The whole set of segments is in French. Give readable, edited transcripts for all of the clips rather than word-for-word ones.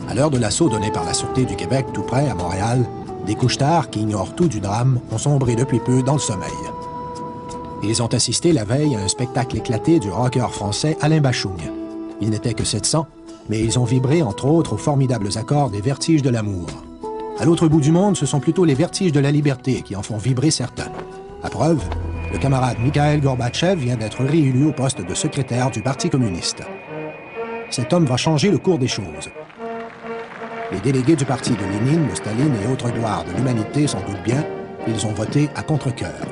À l'heure de l'assaut donné par la Sûreté du Québec tout près, à Montréal, des couche-tard qui ignorent tout du drame ont sombré depuis peu dans le sommeil. Ils ont assisté la veille à un spectacle éclaté du rocker français Alain Bachung. Ils n'étaient que 700, mais ils ont vibré entre autres aux formidables accords des Vertiges de l'amour. À l'autre bout du monde, ce sont plutôt les Vertiges de la liberté qui en font vibrer certains. À preuve, le camarade Mikhaïl Gorbatchev vient d'être réélu au poste de secrétaire du Parti communiste. Cet homme va changer le cours des choses. Les délégués du parti de Lénine, de Staline et autres gloires de l'humanité s'en doutent bien, ils ont voté à contre-cœur.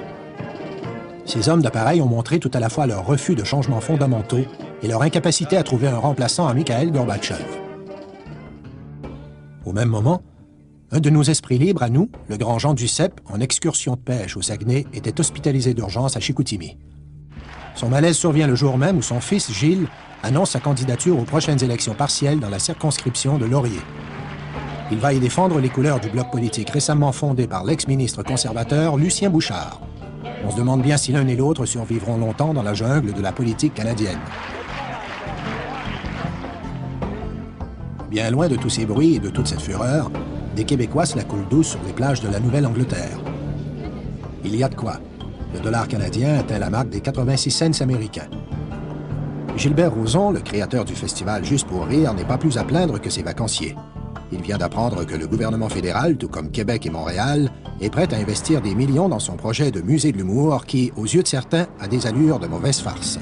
Ces hommes d'appareil ont montré tout à la fois leur refus de changements fondamentaux et leur incapacité à trouver un remplaçant à Mikhaïl Gorbatchev. Au même moment, un de nos esprits libres à nous, le grand Jean Duceppe, en excursion de pêche au Saguenay, était hospitalisé d'urgence à Chicoutimi. Son malaise survient le jour même où son fils, Gilles, annonce sa candidature aux prochaines élections partielles dans la circonscription de Laurier. Il va y défendre les couleurs du bloc politique récemment fondé par l'ex-ministre conservateur Lucien Bouchard. On se demande bien si l'un et l'autre survivront longtemps dans la jungle de la politique canadienne. Bien loin de tous ces bruits et de toute cette fureur, des Québécois se la coulent douce sur les plages de la Nouvelle-Angleterre. Il y a de quoi. Le dollar canadien atteint la marque des 86 cents américains. Gilbert Rozon, le créateur du festival Juste pour rire, n'est pas plus à plaindre que ses vacanciers. Il vient d'apprendre que le gouvernement fédéral, tout comme Québec et Montréal, est prêt à investir des millions dans son projet de musée de l'humour qui, aux yeux de certains, a des allures de mauvaise farce.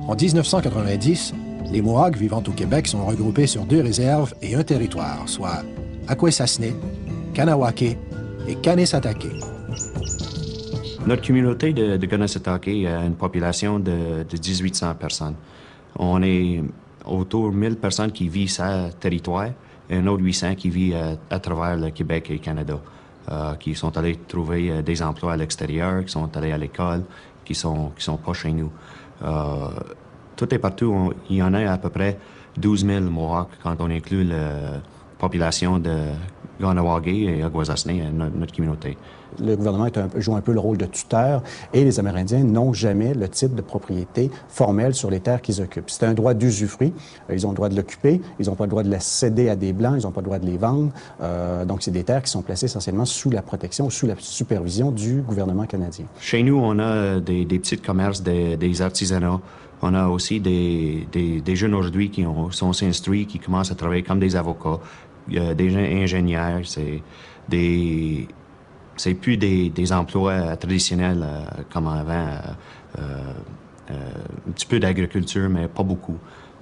En 1990, les Mohawks vivant au Québec sont regroupés sur 2 réserves et un territoire, soit Akwesasne, Kanawake et Kanesatake. Notre communauté de Kanesatake a une population de 1800 personnes. On est autour de 1000 personnes qui vivent sur ce territoire et un autre 800 qui vivent à travers le Québec et le Canada, qui sont allés trouver des emplois à l'extérieur, qui sont allés à l'école, qui sont pas chez nous. Tout est partout. Il y en a à peu près 12 000 Mohawks quand on inclut la population de Kahnawake et Akwesasne, notre communauté. Le gouvernement joue un peu le rôle de tuteur et les Amérindiens n'ont jamais le titre de propriété formelle sur les terres qu'ils occupent. C'est un droit d'usufruit. Ils ont le droit de l'occuper. Ils n'ont pas le droit de la céder à des Blancs. Ils n'ont pas le droit de les vendre. Donc, c'est des terres qui sont placées essentiellement sous la protection, sous la supervision du gouvernement canadien. Chez nous, on a des petits commerces, des artisanats. On a aussi des jeunes aujourd'hui qui sont instruits, qui commencent à travailler comme des avocats, des ingénieurs. C'est plus des emplois traditionnels comme avant. Un petit peu d'agriculture, mais pas beaucoup.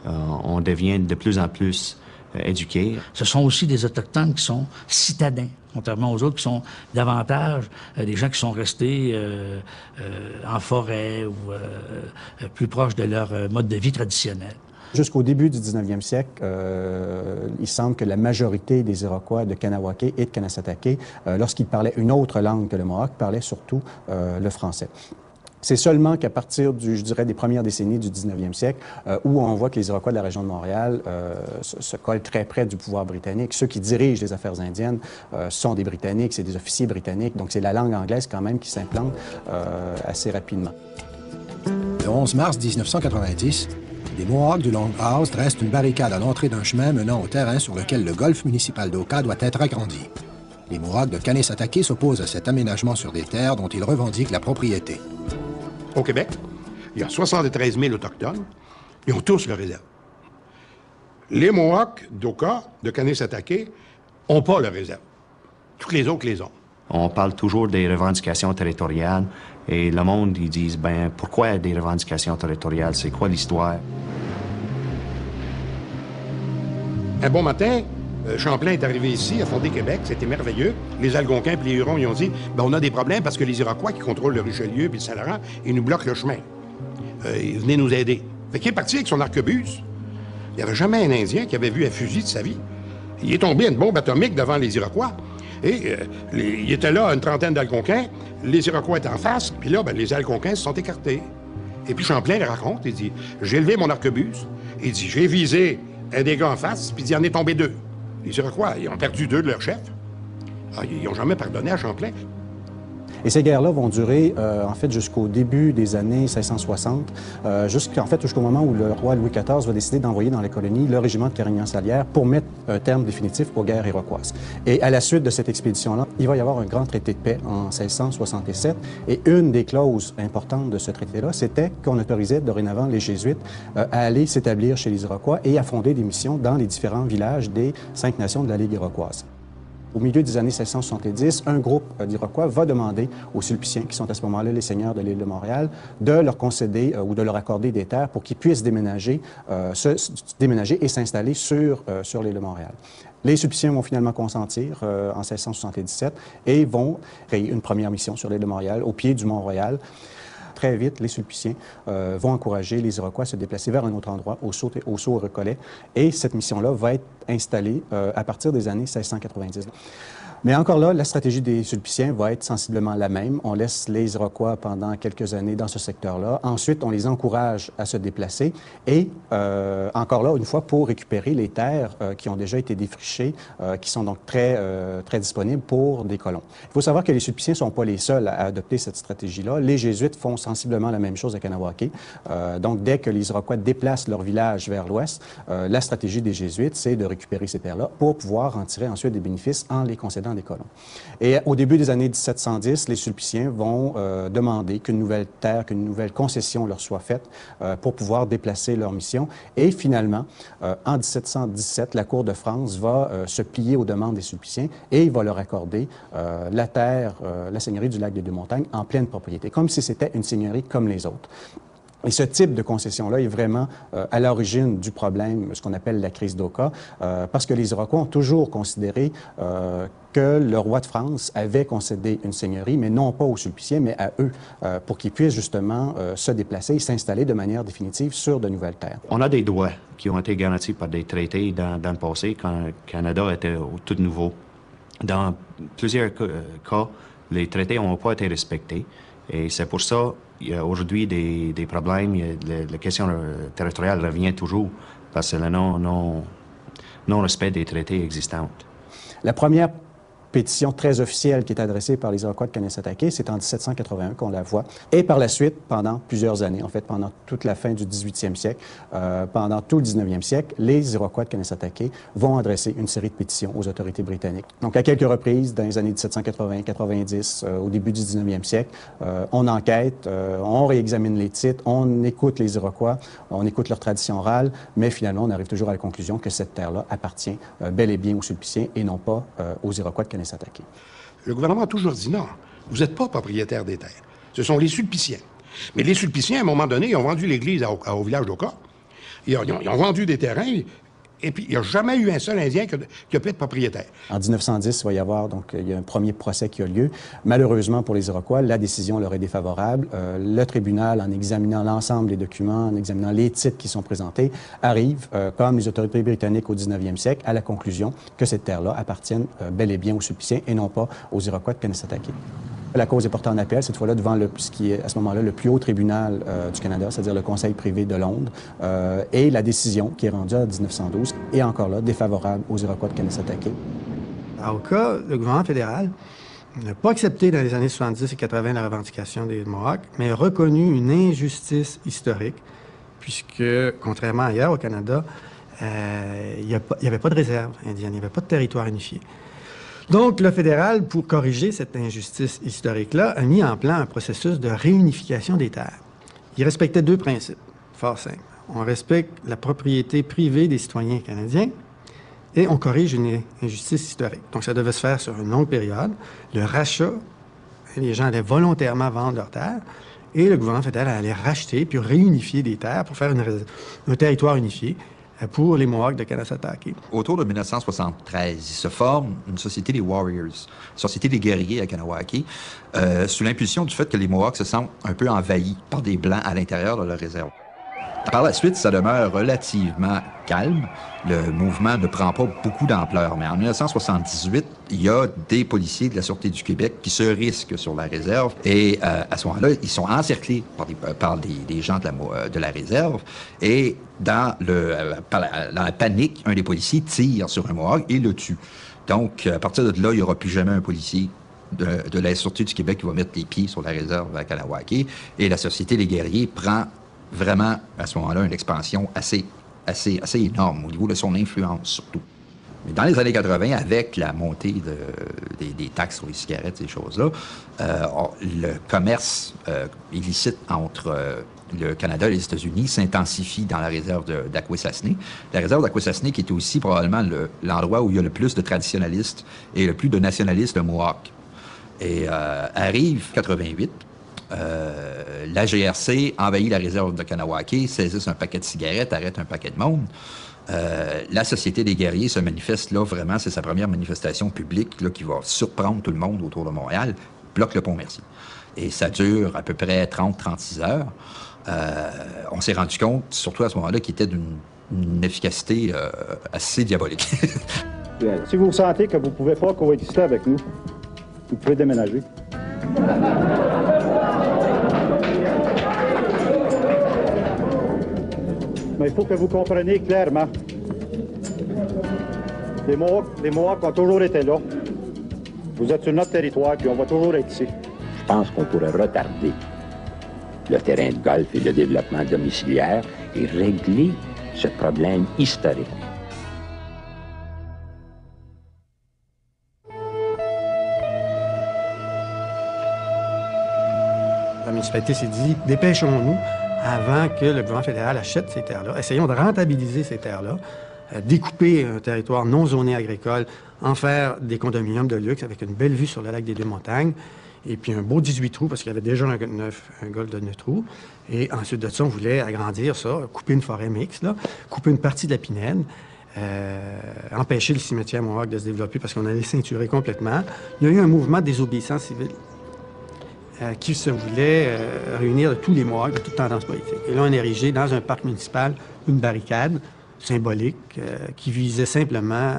On devient de plus en plus éduqués. Ce sont aussi des Autochtones qui sont citadins, contrairement aux autres qui sont davantage des gens qui sont restés en forêt ou plus proches de leur mode de vie traditionnel. Jusqu'au début du 19e siècle, il semble que la majorité des Iroquois de Kanawake et de Kanesatake, lorsqu'ils parlaient une autre langue que le Mohawk, parlaient surtout le français. C'est seulement qu'à partir, je dirais, des premières décennies du 19e siècle, où on voit que les Iroquois de la région de Montréal se collent très près du pouvoir britannique. Ceux qui dirigent les affaires indiennes sont des Britanniques, c'est des officiers britanniques, donc c'est la langue anglaise quand même qui s'implante assez rapidement. Le 11 mars 1990, les Mohawks du Longhouse dressent une barricade à l'entrée d'un chemin menant au terrain sur lequel le golfe municipal d'Oka doit être agrandi. Les Mohawks de Kanesatake s'opposent à cet aménagement sur des terres dont ils revendiquent la propriété. Au Québec, il y a 73 000 Autochtones. Ils ont tous leur réserve. Les Mohawks d'Oka, de Kanesatake, n'ont pas leur réserve. Toutes les autres les ont. On parle toujours des revendications territoriales et le monde, ils disent, ben pourquoi des revendications territoriales? C'est quoi l'histoire? Un bon matin, Champlain est arrivé ici, a fondé Québec, c'était merveilleux. Les Algonquins et les Hurons, ils ont dit, ben on a des problèmes parce que les Iroquois qui contrôlent le Richelieu puis le Saint-Laurent, ils nous bloquent le chemin. Venez nous aider. Fait qu'il est parti avec son arquebuse. Il n'y avait jamais un Indien qui avait vu un fusil de sa vie. Il est tombé à une bombe atomique devant les Iroquois. Et il était là, une trentaine d'Algonquins. Les Iroquois étaient en face, puis là, ben, les Algonquins se sont écartés. Et puis Champlain le raconte, il dit, j'ai levé mon arquebuse. Il dit, j'ai visé un des gars en face, puis il en est tombé 2. Les Iroquois, ils ont perdu 2 de leur chef. Ah, ils n'ont jamais pardonné à Champlain. Et ces guerres-là vont durer, en fait, jusqu'au début des années 1660, jusqu'au moment où le roi Louis XIV va décider d'envoyer dans les colonies le régiment de Carignan-Salière pour mettre un terme définitif aux guerres iroquoises. Et à la suite de cette expédition-là, il va y avoir un grand traité de paix en 1667. Et une des clauses importantes de ce traité-là, c'était qu'on autorisait dorénavant les Jésuites à aller s'établir chez les Iroquois et à fonder des missions dans les différents villages des 5 nations de la Ligue iroquoise. Au milieu des années 1670, un groupe d'Iroquois va demander aux Sulpiciens, qui sont à ce moment-là les seigneurs de l'île de Montréal, de leur concéder ou de leur accorder des terres pour qu'ils puissent déménager et s'installer sur l'île de Montréal. Les Sulpiciens vont finalement consentir en 1677 et vont créer une première mission sur l'île de Montréal, au pied du Mont-Royal. Très vite, les Sulpiciens vont encourager les Iroquois à se déplacer vers un autre endroit, au Sault-Recollet, et cette mission-là va être installée à partir des années 1690. Mais encore là, la stratégie des Sulpiciens va être sensiblement la même. On laisse les Iroquois pendant quelques années dans ce secteur-là. Ensuite, on les encourage à se déplacer et encore là, une fois, pour récupérer les terres qui ont déjà été défrichées, qui sont donc très disponibles pour des colons. Il faut savoir que les Sulpiciens ne sont pas les seuls à adopter cette stratégie-là. Les Jésuites font sensiblement la même chose à Kahnawake. Donc, dès que les Iroquois déplacent leur village vers l'ouest, la stratégie des Jésuites, c'est de récupérer ces terres-là pour pouvoir en tirer ensuite des bénéfices en les concédant des colons. Et au début des années 1710, les Sulpiciens vont demander qu'une nouvelle terre, qu'une nouvelle concession leur soit faite pour pouvoir déplacer leur mission. Et finalement, en 1717, la Cour de France va se plier aux demandes des Sulpiciens et il va leur accorder la terre, la seigneurie du lac des Deux-Montagnes en pleine propriété, comme si c'était une seigneurie comme les autres. Et ce type de concession-là est vraiment à l'origine du problème, ce qu'on appelle la crise d'Oka, parce que les Iroquois ont toujours considéré que le roi de France avait concédé une seigneurie, mais non pas aux Sulpiciens, mais à eux, pour qu'ils puissent justement se déplacer et s'installer de manière définitive sur de nouvelles terres. On a des droits qui ont été garantis par des traités dans le passé, quand le Canada était tout nouveau. Dans plusieurs cas, les traités n'ont pas été respectés. Et c'est pour ça qu'il y a aujourd'hui des problèmes. La question territoriale revient toujours parce que le non-respect des traités existants. La première pétition très officielle qui est adressée par les Iroquois de Kanesatake, c'est en 1781 qu'on la voit. Et par la suite, pendant plusieurs années, en fait, pendant toute la fin du 18e siècle, pendant tout le 19e siècle, les Iroquois de Kanesatake vont adresser une série de pétitions aux autorités britanniques. Donc, à quelques reprises, dans les années 1780-90, au début du 19e siècle, on enquête, on réexamine les titres, on écoute les Iroquois, on écoute leur tradition orale, mais finalement, on arrive toujours à la conclusion que cette terre-là appartient bel et bien aux Sulpiciens et non pas aux Iroquois de Kanesatake. Le gouvernement a toujours dit non, vous n'êtes pas propriétaire des terres. Ce sont les Sulpiciens. Mais les Sulpiciens, à un moment donné, ils ont vendu l'église au village d'Oka. Ils ont vendu des terrains, et puis il n'y a jamais eu un seul Indien qui a pu être propriétaire. En 1910, il va y avoir, donc, il y a un premier procès qui a lieu. Malheureusement pour les Iroquois, la décision leur est défavorable. Le tribunal, en examinant l'ensemble des documents, en examinant les titres qui sont présentés, arrive, comme les autorités britanniques au 19e siècle, à la conclusion que cette terre-là appartienne bel et bien aux Sulpiciens et non pas aux Iroquois de Kanesatake. La cause est portée en appel, cette fois-là, devant ce qui est à ce moment-là le plus haut tribunal du Canada, c'est-à-dire le Conseil privé de Londres. Et la décision, qui est rendue en 1912, est encore là défavorable aux Iroquois de Kanesatake. À Oka, le gouvernement fédéral n'a pas accepté dans les années 70 et 80 la revendication des Mohawks, mais a reconnu une injustice historique, puisque, contrairement ailleurs au Canada, il n'y avait pas de réserve indienne, il n'y avait pas de territoire unifié. Donc, le fédéral, pour corriger cette injustice historique-là, a mis en place un processus de réunification des terres. Il respectait deux principes, fort simples. On respecte la propriété privée des citoyens canadiens et on corrige une injustice historique. Donc, ça devait se faire sur une longue période. Le rachat, les gens allaient volontairement vendre leurs terres et le gouvernement fédéral allait racheter puis réunifier des terres pour faire un territoire unifié pour les Mohawks de Kanesatake. Autour de 1973, il se forme une société des Warriors, une société des guerriers à Kahnawake, sous l'impulsion du fait que les Mohawks se sentent un peu envahis par des Blancs à l'intérieur de leur réserve. Par la suite, ça demeure relativement calme. Le mouvement ne prend pas beaucoup d'ampleur. Mais en 1978, il y a des policiers de la Sûreté du Québec qui se risquent sur la réserve. Et à ce moment-là, ils sont encerclés par des gens de la réserve. Et dans la panique, un des policiers tire sur un Mohawk et le tue. Donc, à partir de là, il n'y aura plus jamais un policier de la Sûreté du Québec qui va mettre les pieds sur la réserve à Kanawake. Et la Société des guerriers prend vraiment, à ce moment-là, une expansion assez énorme au niveau de son influence, surtout. Mais dans les années 80, avec la montée des taxes sur les cigarettes, ces choses-là, le commerce illicite entre le Canada et les États-Unis s'intensifie dans la réserve d'Akwesasne. La réserve d'Akwesasne qui est aussi probablement l'endroit où il y a le plus de traditionalistes et le plus de nationalistes Mohawks. Et arrive 88, la GRC envahit la réserve de Kanawake, saisissent un paquet de cigarettes, arrête un paquet de monde. La Société des guerriers se manifeste là, vraiment, c'est sa première manifestation publique là, qui va surprendre tout le monde autour de Montréal, bloque le Pont-Mercier. Et ça dure à peu près 30-36 heures. On s'est rendu compte, surtout à ce moment-là, qu'il était d'une efficacité assez diabolique. Si vous sentez que vous ne pouvez pas coexister avec nous, vous pouvez déménager. Mais il faut que vous compreniez clairement. Les Mohawks ont toujours été là. Vous êtes sur notre territoire, puis on va toujours être ici. Je pense qu'on pourrait retarder le terrain de golf et le développement domiciliaire et régler ce problème historique. La municipalité s'est dit, dépêchons-nous avant que le gouvernement fédéral achète ces terres-là. Essayons de rentabiliser ces terres-là, découper un territoire non zoné agricole, en faire des condominiums de luxe avec une belle vue sur le lac des Deux-Montagnes, et puis un beau 18 trous, parce qu'il y avait déjà un golf de 9 trous. Et ensuite de ça, on voulait agrandir ça, couper une forêt mixte, là, couper une partie de la Pinède, empêcher le cimetière Mohawk de se développer parce qu'on allait ceinturer complètement. Il y a eu un mouvement de désobéissance civile qui se voulait réunir de tous les Mohawks, de toute tendance politique. Et là, on a érigé dans un parc municipal une barricade symbolique qui visait simplement,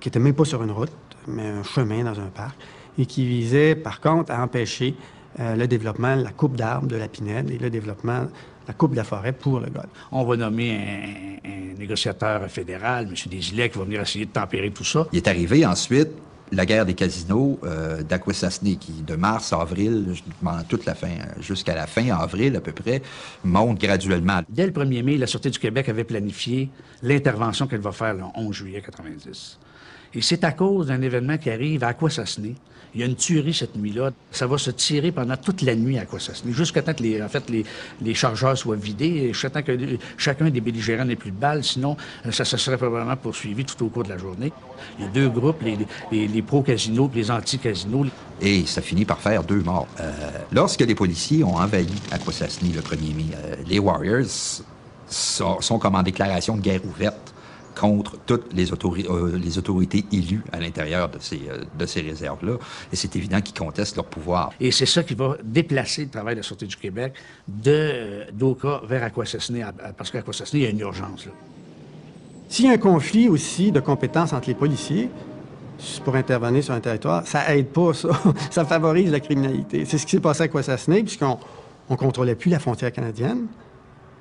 qui n'était même pas sur une route, mais un chemin dans un parc, et qui visait, par contre, à empêcher le développement, la coupe d'arbres de la Pinède et le développement, la coupe de la forêt pour le golf. On va nommer un négociateur fédéral, M. Desilets, qui va venir essayer de tempérer tout ça. Il est arrivé ensuite la guerre des casinos d'Akwesasne, qui, de mars à avril, pendant toute la fin, jusqu'à la fin avril à peu près, monte graduellement. Dès le 1er mai, la Sûreté du Québec avait planifié l'intervention qu'elle va faire le 11 juillet 90. Et c'est à cause d'un événement qui arrive à Akwesasne. Il y a une tuerie cette nuit-là. Ça va se tirer pendant toute la nuit à Akwesasne, jusqu'à temps que les chargeurs soient vidés, jusqu'à temps que chacun des belligérants n'ait plus de balles. Sinon, ça se serait probablement poursuivi tout au cours de la journée. Il y a deux groupes, les pro-casinos et les anti-casinos. Et ça finit par faire 2 morts. Lorsque les policiers ont envahi Akwesasne le 1er mai, les Warriors sont comme en déclaration de guerre ouverte contre toutes les autorités élues à l'intérieur de ces réserves-là. Et c'est évident qu'ils contestent leur pouvoir. Et c'est ça qui va déplacer le travail de la Sûreté du Québec d'Oka vers Akwesasne, parce qu'à Akwesasne, il y a une urgence, là. S'il y a un conflit aussi de compétences entre les policiers pour intervenir sur un territoire, ça aide pas, ça. Ça favorise la criminalité. C'est ce qui s'est passé à Akwesasne, puisqu'on ne contrôlait plus la frontière canadienne,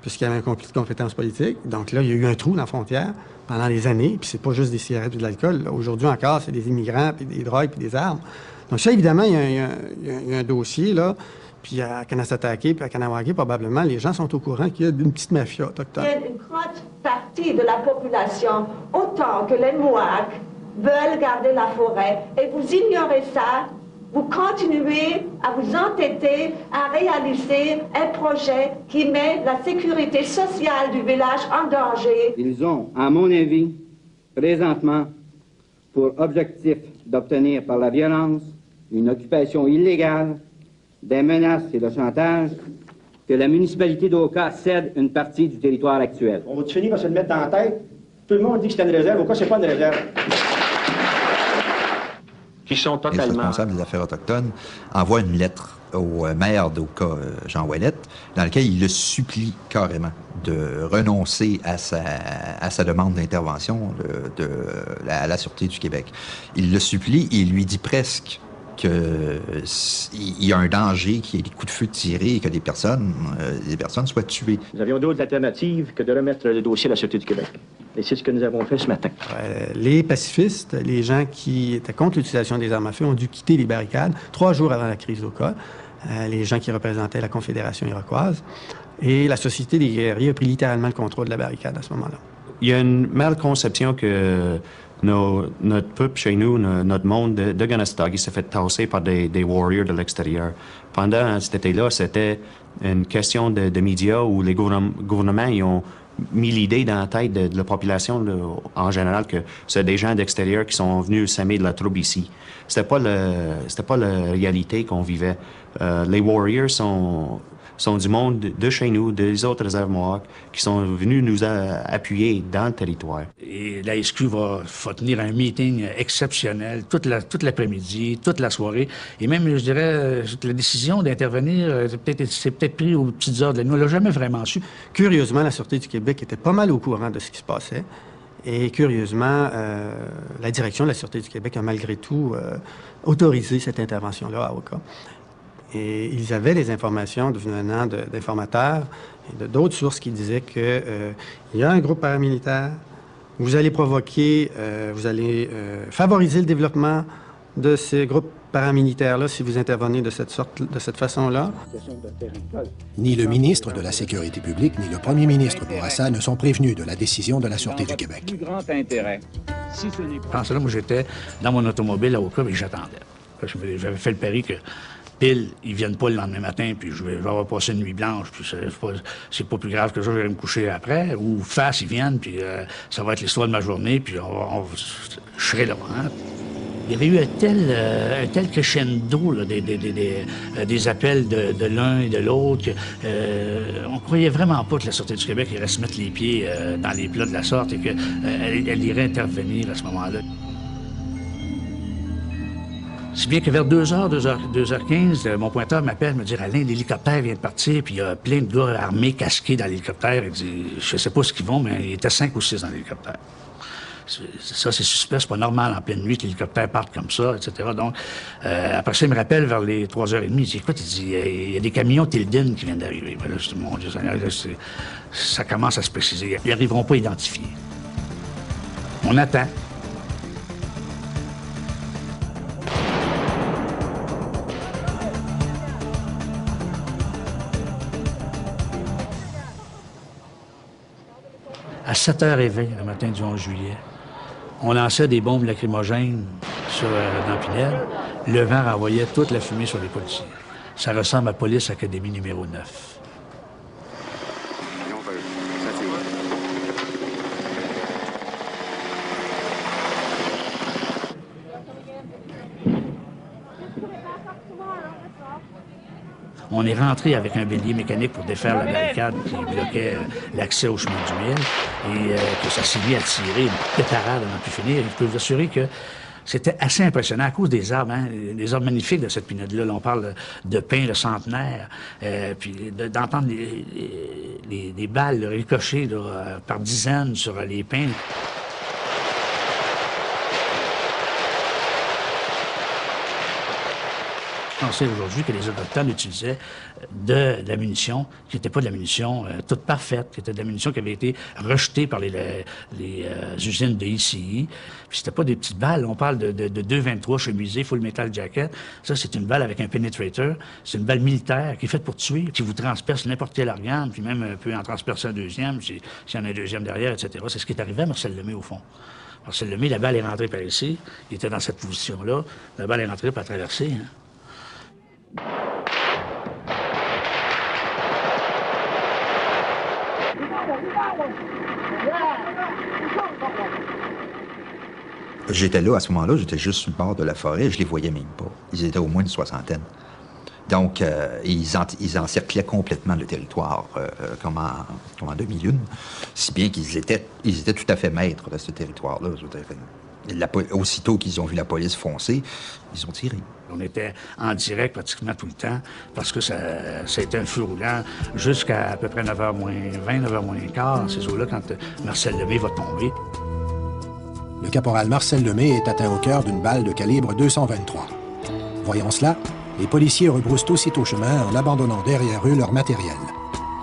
puisqu'il y avait un conflit de compétences politiques. Donc là, il y a eu un trou dans la frontière pendant des années, puis c'est pas juste des cigarettes et de l'alcool. Aujourd'hui encore, c'est des immigrants, puis des drogues, puis des armes. Donc ça, évidemment, il y a un dossier, là, puis à Kanasatake, puis à Kanawake, probablement, les gens sont au courant qu'il y a une petite mafia autochtone. Il y a une grande partie de la population, autant que les Mohawks, veulent garder la forêt, et vous ignorez ça. Vous continuez à vous entêter à réaliser un projet qui met la sécurité sociale du village en danger. Ils ont, à mon avis, présentement, pour objectif d'obtenir par la violence une occupation illégale, des menaces et le chantage, que la municipalité d'Oka cède une partie du territoire actuel. On va finir par se le mettre dans la tête. Tout le monde dit que c'est une réserve. Oka, c'est pas une réserve. Qui sont totalement... Le responsable des affaires autochtones envoie une lettre au maire d'Oka, Jean Ouellette, dans laquelle il le supplie carrément de renoncer à sa demande d'intervention à la Sûreté du Québec. Il le supplie et il lui dit presque qu'il y a un danger, qu'il y ait des coups de feu tirés et que des personnes soient tuées. Nous avions d'autres alternatives que de remettre le dossier à la Sûreté du Québec. Et c'est ce que nous avons fait ce matin. Les pacifistes, les gens qui étaient contre l'utilisation des armes à feu, ont dû quitter les barricades 3 jours avant la crise d'Oka. Les gens qui représentaient la Confédération iroquoise. Et la Société des guerriers a pris littéralement le contrôle de la barricade à ce moment-là. Il y a une malconception que notre peuple chez nous, notre monde de Kanesatake s'est fait tasser par des warriors de l'extérieur. Pendant cet été-là, c'était une question de médias où les gouvernements ils ont mis l'idée dans la tête de la population en général que c'est des gens d'extérieur qui sont venus semer de la trouble ici. C'était pas la réalité qu'on vivait. Les warriors sont du monde de chez nous, des autres réserves Mohawks, qui sont venus nous appuyer dans le territoire. Et la SQ va tenir un meeting exceptionnel toute l'après-midi, toute la soirée. Et même, je dirais, la décision d'intervenir, c'est peut-être pris aux petites heures de la nuit. On l'a jamais vraiment su. Curieusement, la Sûreté du Québec était pas mal au courant de ce qui se passait. Et curieusement, la direction de la Sûreté du Québec a malgré tout autorisé cette intervention-là à Oka. Et ils avaient des informations venant d'informateurs et d'autres sources qui disaient qu'il y a un groupe paramilitaire, vous allez provoquer, vous allez favoriser le développement de ces groupes paramilitaires-là si vous intervenez de cette façon-là. Ni le ministre de la Sécurité publique, ni le premier ministre Bourassa ne sont prévenus de la décision de la Sûreté du Québec. Pendant cela, moi, j'étais dans mon automobile à Oka et j'attendais. J'avais fait le pari que pile, ils viennent pas le lendemain matin, puis je vais avoir passé une nuit blanche, puis c'est pas plus grave que ça, je vais me coucher après. Ou face, ils viennent, puis ça va être l'histoire de ma journée, puis je serai là. Hein? Il y avait eu un tel crescendo là, des appels de l'un et de l'autre. On croyait vraiment pas que la Sûreté du Québec irait se mettre les pieds dans les plats de la sorte et qu'elle irait intervenir à ce moment-là. Si bien que vers 2h15, mon pointeur m'appelle, me dit « Alain, l'hélicoptère vient de partir, puis il y a plein de gars armés, casqués dans l'hélicoptère. » Il dit « Je sais pas ce qu'ils vont, mais il était 5 ou 6 dans l'hélicoptère. » Ça, c'est suspect, c'est pas normal en pleine nuit que l'hélicoptère parte comme ça, etc. Donc, après ça, il me rappelle vers les 3h30, il dit « Écoute, il y a des camions Tilden qui viennent d'arriver. » Ben là, je dis « Mon Dieu, ça commence à se préciser. Ils n'arriveront pas à identifier. » On attend. À 7h20 le matin du 11 juillet, on lançait des bombes lacrymogènes dans Pinel. Le vent renvoyait toute la fumée sur les policiers. Ça ressemble à Police Académie numéro 9. On est rentré avec un bélier mécanique pour défaire la barricade qui bloquait l'accès au chemin du Mille et que ça s'est mis à tirer une pétarade à n'en plus finir. Je peux vous assurer que c'était assez impressionnant à cause des arbres, hein, des arbres magnifiques de cette pinède-là. Là, on parle de pins, de centenaire, puis d'entendre les balles ricocher là, par dizaines sur les pins. On sait aujourd'hui que les Autochtones utilisaient de la munition qui n'était pas de la munition toute parfaite, qui était de la munition qui avait été rejetée par les usines de ICI. Puis c'était pas des petites balles. On parle de 2,23 chemisées, full metal jacket. Ça, c'est une balle avec un penetrator. C'est une balle militaire qui est faite pour tuer, qui vous transperce n'importe quel organe, puis même peut en transpercer un deuxième, s'il y en a un deuxième derrière, etc. C'est ce qui est arrivé à Marcel Lemay, au fond. Marcel Lemay, la balle est rentrée par ici. Il était dans cette position-là. La balle est rentrée par traverser. Hein. J'étais là à ce moment-là, j'étais juste sur le bord de la forêt, je les voyais même pas. Ils étaient au moins une 60aine. Donc, ils encerclaient complètement le territoire, comme en demi-lune, si bien qu'ils étaient tout à fait maîtres de ce territoire-là. Aussitôt qu'ils ont vu la police foncer, ils ont tiré. On était en direct pratiquement tout le temps parce que ça a été un feu roulant jusqu'à à peu près 9h moins 20, 9h moins quart, ces eaux-là, quand Marcel Lemay va tomber. Le caporal Marcel Lemay est atteint au cœur d'une balle de calibre 223. Voyant cela, les policiers rebroussent aussitôt chemin en abandonnant derrière eux leur matériel.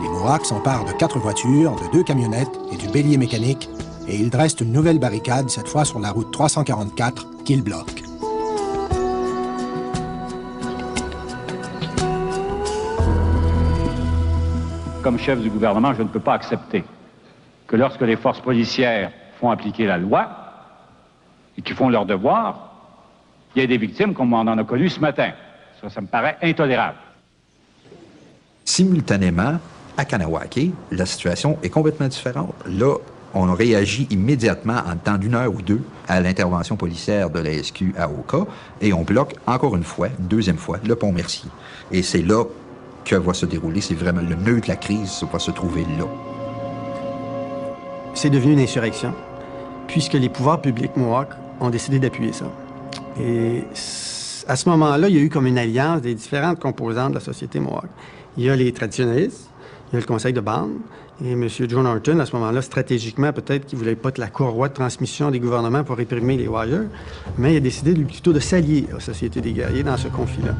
Les Mohawks s'emparent de 4 voitures, de 2 camionnettes et du bélier mécanique, et ils dressent une nouvelle barricade, cette fois sur la route 344, qu'ils bloquent. Comme chef du gouvernement, je ne peux pas accepter que lorsque les forces policières font appliquer la loi et qui font leur devoir, il y ait des victimes comme on en a connu ce matin. Ça me paraît intolérable. Simultanément, à Kahnawake, la situation est complètement différente. Là, on réagit immédiatement en temps d'1 heure ou 2 à l'intervention policière de la SQ à Oka et on bloque encore une fois, une deuxième fois, le pont Mercier. Et c'est là que va se dérouler, c'est vraiment le nœud de la crise va se trouver là. C'est devenu une insurrection, puisque les pouvoirs publics Mohawks ont décidé d'appuyer ça. Et à ce moment-là, il y a eu comme une alliance des différentes composantes de la société Mohawk. Il y a les traditionnalistes, il y a le conseil de bande, et M. John Horton, à ce moment-là, stratégiquement, peut-être qu'il ne voulait pas être la courroie de transmission des gouvernements pour réprimer les warriors, mais il a décidé plutôt de s'allier aux sociétés des guerriers dans ce conflit-là.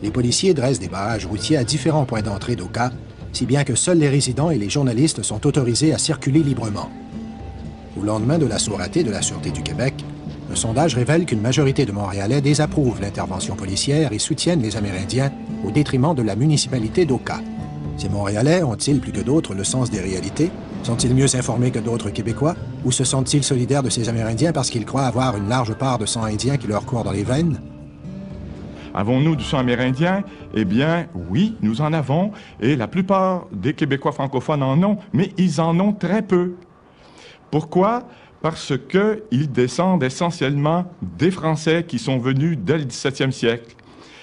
Les policiers dressent des barrages routiers à différents points d'entrée d'Oka, si bien que seuls les résidents et les journalistes sont autorisés à circuler librement. Au lendemain de l'assaut raté de la Sûreté du Québec, un sondage révèle qu'une majorité de Montréalais désapprouvent l'intervention policière et soutiennent les Amérindiens au détriment de la municipalité d'Oka. Ces Montréalais ont-ils plus que d'autres le sens des réalités? Sont-ils mieux informés que d'autres Québécois? Ou se sentent-ils solidaires de ces Amérindiens parce qu'ils croient avoir une large part de sang indien qui leur court dans les veines? Avons-nous du sang amérindien? Eh bien, oui, nous en avons, et la plupart des Québécois francophones en ont, mais ils en ont très peu. Pourquoi? Parce qu'ils descendent essentiellement des Français qui sont venus dès le 17e siècle.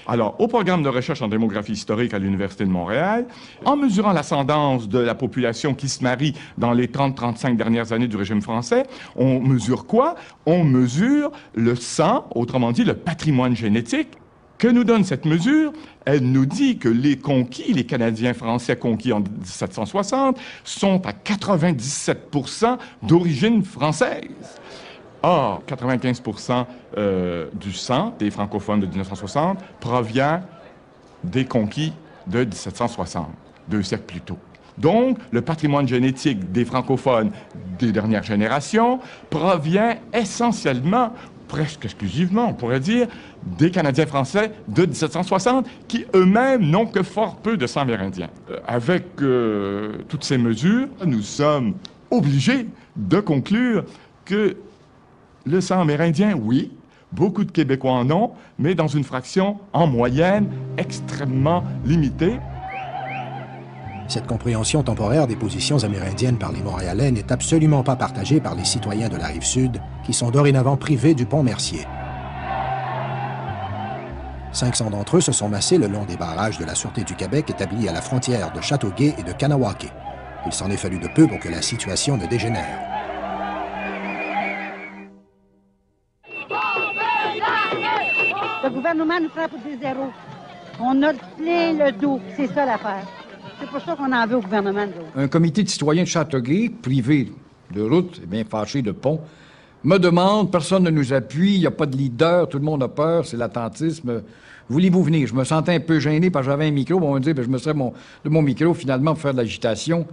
Alors, au programme de recherche en démographie historique à l'Université de Montréal, en mesurant l'ascendance de la population qui se marie dans les 30-35 dernières années du régime français, on mesure quoi? On mesure le sang, autrement dit le patrimoine génétique. Que nous donne cette mesure? Elle nous dit que les conquis, les Canadiens français conquis en 1760, sont à 97% d'origine française. Or, 95% du sang des francophones de 1960 provient des conquis de 1760, 2 siècles plus tôt. Donc, le patrimoine génétique des francophones des dernières générations provient essentiellement, presque exclusivement, on pourrait dire, des Canadiens français de 1760, qui eux-mêmes n'ont que fort peu de sang amérindien. Avec toutes ces mesures, nous sommes obligés de conclure que le sang amérindien, oui, beaucoup de Québécois en ont, mais dans une fraction, en moyenne, extrêmement limitée. Cette compréhension temporaire des positions amérindiennes par les Montréalais n'est absolument pas partagée par les citoyens de la Rive-Sud, qui sont dorénavant privés du pont Mercier. 500 d'entre eux se sont massés le long des barrages de la Sûreté du Québec établis à la frontière de Châteauguay et de Kahnawake. Il s'en est fallu de peu pour que la situation ne dégénère. Le gouvernement nous prend pour des zéros. On a plein le dos. C'est ça l'affaire. C'est pour ça qu'on en veut au gouvernement. Un comité de citoyens de Châteauguay, privé de route et bien fâché de pont, me demande, personne ne nous appuie, il n'y a pas de leader, tout le monde a peur, c'est l'attentisme. Voulez-vous venir? Je me sentais un peu gêné parce que j'avais un micro. On me dit, je me serais de mon micro finalement pour faire de l'agitation.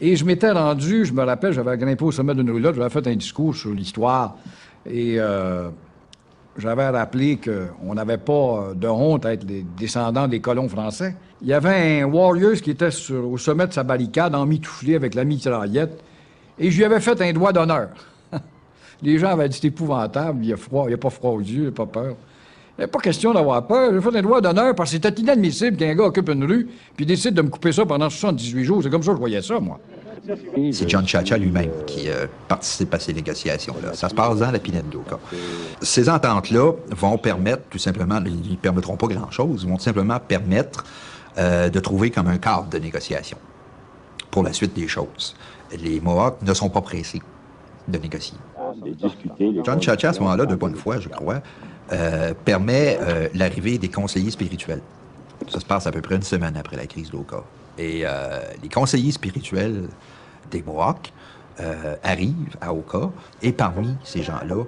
Et je m'étais rendu, je me rappelle, j'avais grimpé au sommet d'une roulotte, j'avais fait un discours sur l'histoire. Et j'avais rappelé qu'on n'avait pas de honte à être les descendants des colons français. Il y avait un warrior qui était au sommet de sa barricade, emmitouflé avec la mitraillette, et je lui avais fait un doigt d'honneur. Les gens avaient dit, c'est épouvantable, il y a froid, il n'y a pas froid aux yeux, il n'y a pas peur. Il n'y a pas question d'avoir peur. J'ai fait un doigt d'honneur parce que c'était inadmissible qu'un gars occupe une rue puis décide de me couper ça pendant 78 jours. C'est comme ça que je voyais ça, moi. C'est John Chacha lui-même qui participe à ces négociations-là. Ça se passe dans la Pinette d'Oka. Ces ententes-là vont permettre, tout simplement, ils ne permettront pas grand-chose, ils vont tout simplement permettre de trouver comme un cadre de négociation pour la suite des choses. Les Mohawks ne sont pas pressés de négocier. John Chacha, à ce moment-là, de bonne foi, je crois, permet l'arrivée des conseillers spirituels. Ça se passe à peu près une semaine après la crise d'Oka. Et les conseillers spirituels des Mohawks arrivent à Oka, et parmi ces gens-là,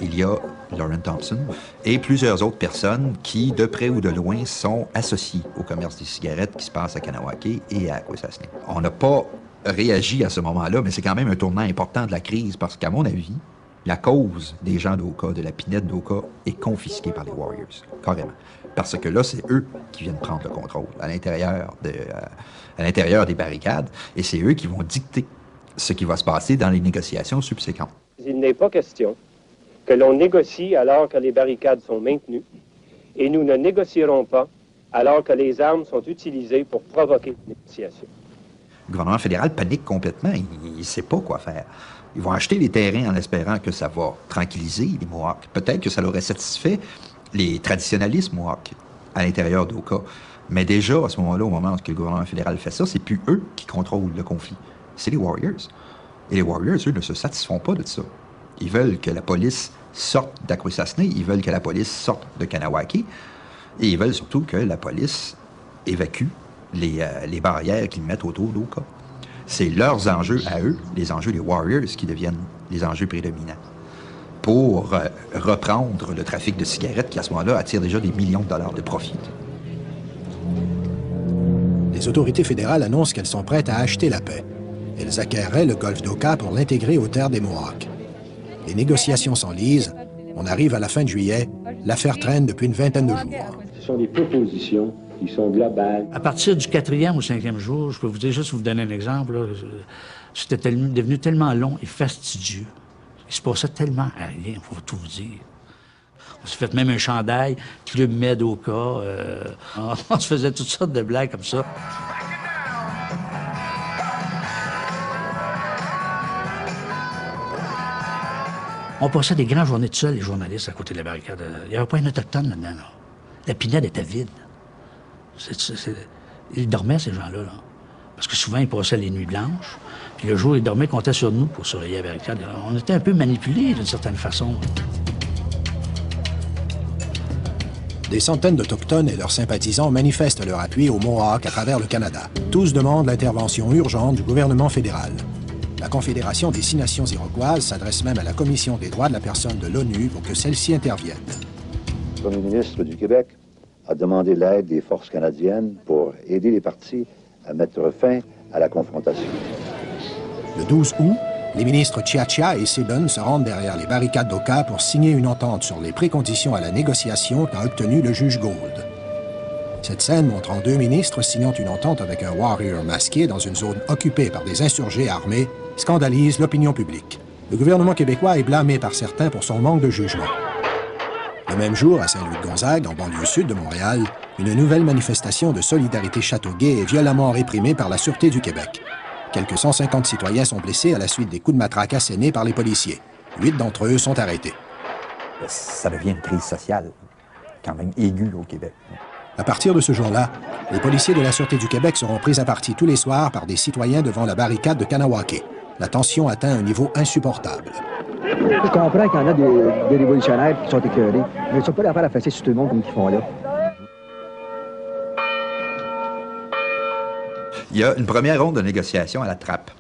il y a Lauren Thompson et plusieurs autres personnes qui, de près ou de loin, sont associées au commerce des cigarettes qui se passe à Kanawake et à Akwesasne. On n'a pas réagi à ce moment-là, mais c'est quand même un tournant important de la crise parce qu'à mon avis, la cause des gens d'Oka, de la pinette d'Oka, est confisquée par les Warriors, carrément. Parce que là, c'est eux qui viennent prendre le contrôle à l'intérieur des barricades et c'est eux qui vont dicter ce qui va se passer dans les négociations subséquentes. Il n'est pas question que l'on négocie alors que les barricades sont maintenues et nous ne négocierons pas alors que les armes sont utilisées pour provoquer les négociations. Le gouvernement fédéral panique complètement. Il ne sait pas quoi faire. Ils vont acheter les terrains en espérant que ça va tranquilliser les Mohawks. Peut-être que ça l'aurait satisfait les traditionalistes Mohawks à l'intérieur d'Oka. Mais déjà, à ce moment-là, au moment où le gouvernement fédéral fait ça, c'est plus eux qui contrôlent le conflit. C'est les Warriors. Et les Warriors, eux, ne se satisfont pas de ça. Ils veulent que la police sorte d'Akwesasne, ils veulent que la police sorte de Kanawake, et ils veulent surtout que la police évacue les barrières qu'ils mettent autour d'Oka. C'est leurs enjeux à eux, les enjeux des Warriors, qui deviennent les enjeux prédominants pour reprendre le trafic de cigarettes qui, à ce moment-là, attire déjà des millions de dollars de profit. Les autorités fédérales annoncent qu'elles sont prêtes à acheter la paix. Elles acquéreraient le golfe d'Oka pour l'intégrer aux terres des Mohawks. Les négociations s'enlisent. On arrive à la fin de juillet. L'affaire traîne depuis une vingtaine de jours. Ce sont des propositions qui sont globales. À partir du 4e ou 5e jour, je peux vous dire, juste vous donner un exemple, là, c'était devenu tellement long et fastidieux. Il se passait tellement à rien, il faut tout vous dire. On s'est fait même un chandail, Club Med d'Oka. On se faisait toutes sortes de blagues comme ça. On passait des grandes journées de seuls, les journalistes, à côté de la barricade. Il n'y avait pas un autochtone là-dedans. Là. La Pinède était vide. Ils dormaient, ces gens-là. Là. Parce que souvent, ils passaient les nuits blanches. Puis le jour, ils dormaient, ils comptaient sur nous pour surveiller la barricade. On était un peu manipulés, d'une certaine façon. Des centaines d'Autochtones et leurs sympathisants manifestent leur appui aux Mohawks à travers le Canada. Tous demandent l'intervention urgente du gouvernement fédéral. La Confédération des 6 nations iroquoises s'adresse même à la Commission des droits de la personne de l'ONU pour que celle-ci intervienne. Le Premier ministre du Québec a demandé l'aide des forces canadiennes pour aider les partis à mettre fin à la confrontation. Le 12 août, les ministres Chia et Seddon se rendent derrière les barricades d'Oka pour signer une entente sur les préconditions à la négociation qu'a obtenue le juge Gould. Cette scène montrant 2 ministres signant une entente avec un warrior masqué dans une zone occupée par des insurgés armés scandalise l'opinion publique. Le gouvernement québécois est blâmé par certains pour son manque de jugement. Le même jour, à Saint-Louis-de-Gonzague, en banlieue sud de Montréal, une nouvelle manifestation de solidarité Châteauguay est violemment réprimée par la Sûreté du Québec. Quelques 150 citoyens sont blessés à la suite des coups de matraque assénés par les policiers. 8 d'entre eux sont arrêtés. Ça devient une crise sociale quand même aiguë au Québec. À partir de ce jour-là, les policiers de la Sûreté du Québec seront pris à partie tous les soirs par des citoyens devant la barricade de Kanawake. La tension atteint un niveau insupportable. Je comprends qu'il y en a des révolutionnaires qui sont écœurés, mais ils ne sont pas là à fesser sur tout le monde comme ils font là. Il y a une première ronde de négociation à la trappe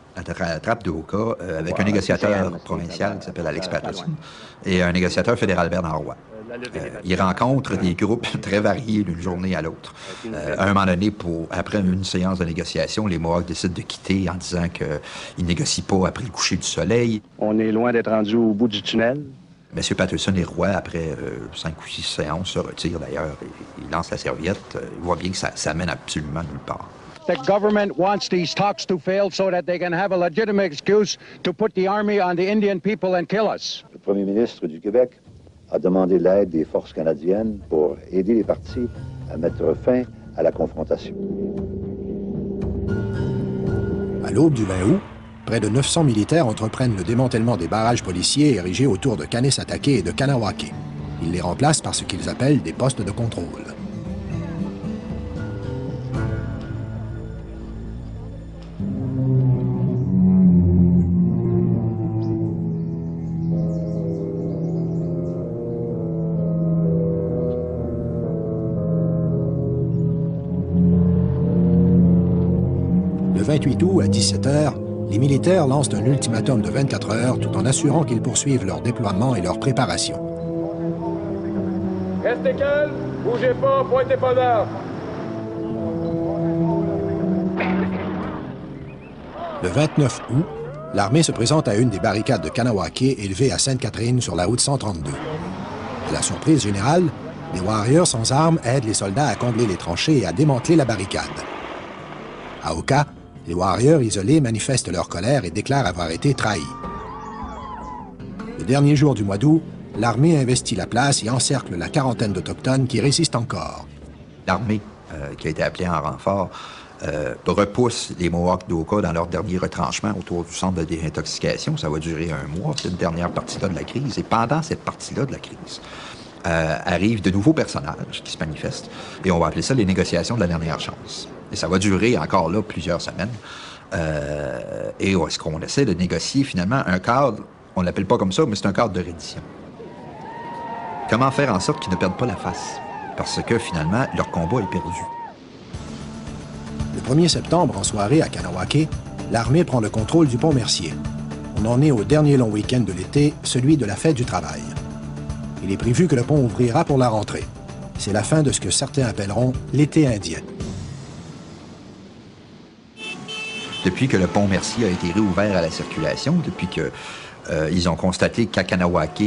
de Oka, avec un négociateur provincial qui s'appelle Alex Patterson et un négociateur fédéral Bernard Roy. Ils rencontrent des groupes très variés d'une journée à l'autre. À un moment donné, après une séance de négociation, les Mohawks décident de quitter en disant qu'ils ne négocient pas après le coucher du soleil. On est loin d'être rendu au bout du tunnel. M. Patterson et Roy, après 5 ou 6 séances, se retirent d'ailleurs. Il lance la serviette. Il voit bien que ça mène absolument nulle part. The government wants these talks to fail so that they can have a legitimate excuse to put the army on the Indian people and kill us. Le Premier ministre du Québec a demandé l'aide des forces canadiennes pour aider les partis à mettre fin à la confrontation. À l'aube du 20 août, près de 900 militaires entreprennent le démantèlement des barrages policiers érigés autour de Kanesatake et de Kanawake. Ils les remplacent par ce qu'ils appellent des postes de contrôle. Le 28 août, à 17h, les militaires lancent un ultimatum de 24 heures tout en assurant qu'ils poursuivent leur déploiement et leur préparation. Restez calme, bougez pas, pointez pas d'armes. Le 29 août, l'armée se présente à une des barricades de Kahnawake élevées à Sainte-Catherine sur la route 132. À la surprise générale, les Warriors sans armes aident les soldats à combler les tranchées et à démanteler la barricade. À Oka, les Warriors isolés manifestent leur colère et déclarent avoir été trahis. Le dernier jour du mois d'août, l'armée investit la place et encercle la quarantaine d'Autochtones qui résistent encore. L'armée, qui a été appelée en renfort, repousse les Mohawks d'Oka dans leur dernier retranchement autour du centre de désintoxication. Ça va durer un mois, c'est une dernière partie-là de la crise. Et pendant cette partie-là de la crise, arrivent de nouveaux personnages qui se manifestent. Et on va appeler ça les négociations de la dernière chance. Et ça va durer encore là plusieurs semaines. Et est-ce qu'on essaie de négocier finalement un cadre, on ne l'appelle pas comme ça, mais c'est un cadre de reddition. Comment faire en sorte qu'ils ne perdent pas la face? Parce que finalement, leur combat est perdu. Le 1er septembre, en soirée à Kahnawake, l'armée prend le contrôle du pont Mercier. On en est au dernier long week-end de l'été, celui de la fête du travail. Il est prévu que le pont ouvrira pour la rentrée. C'est la fin de ce que certains appelleront l'été indien. Depuis que le pont Mercier a été réouvert à la circulation, depuis que ils ont constaté qu'à Kahnawake,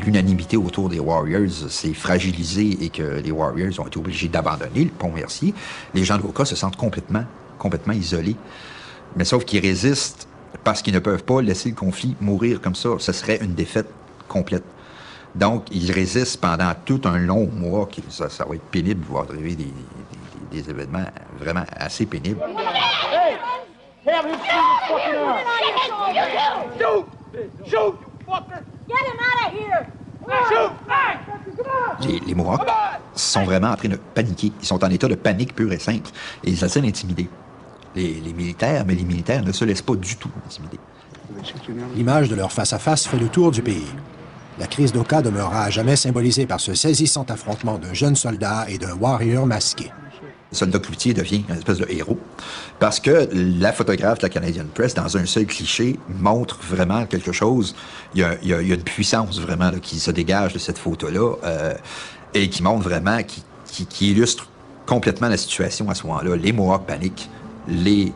l'unanimité autour des Warriors s'est fragilisée et que les Warriors ont été obligés d'abandonner le pont Mercier, les gens d'Oka se sentent complètement isolés. Mais sauf qu'ils résistent parce qu'ils ne peuvent pas laisser le conflit mourir comme ça. Ce serait une défaite complète. Donc, ils résistent pendant tout un long mois. Ça va être pénible de voir arriver des événements vraiment assez pénibles. Hey! Have him shoot! Shoot! Fucker! Get him out of here! Les Mohawks sont vraiment en train de paniquer. Ils sont en état de panique pure et simple. Et ils essaient d'intimider les militaires, mais les militaires ne se laissent pas du tout intimider. L'image de leur face-à-face fait le tour du pays. La crise d'Oka demeurera à jamais symbolisée par ce saisissant affrontement d'un jeune soldat et d'un warrior masqué. Le soldat Cloutier devient une espèce de héros parce que la photographe de la Canadian Press, dans un seul cliché, montre vraiment quelque chose. Il y a une puissance vraiment là, qui se dégage de cette photo-là et qui montre vraiment, qui illustre complètement la situation à ce moment-là. Les Mohawks paniquent, les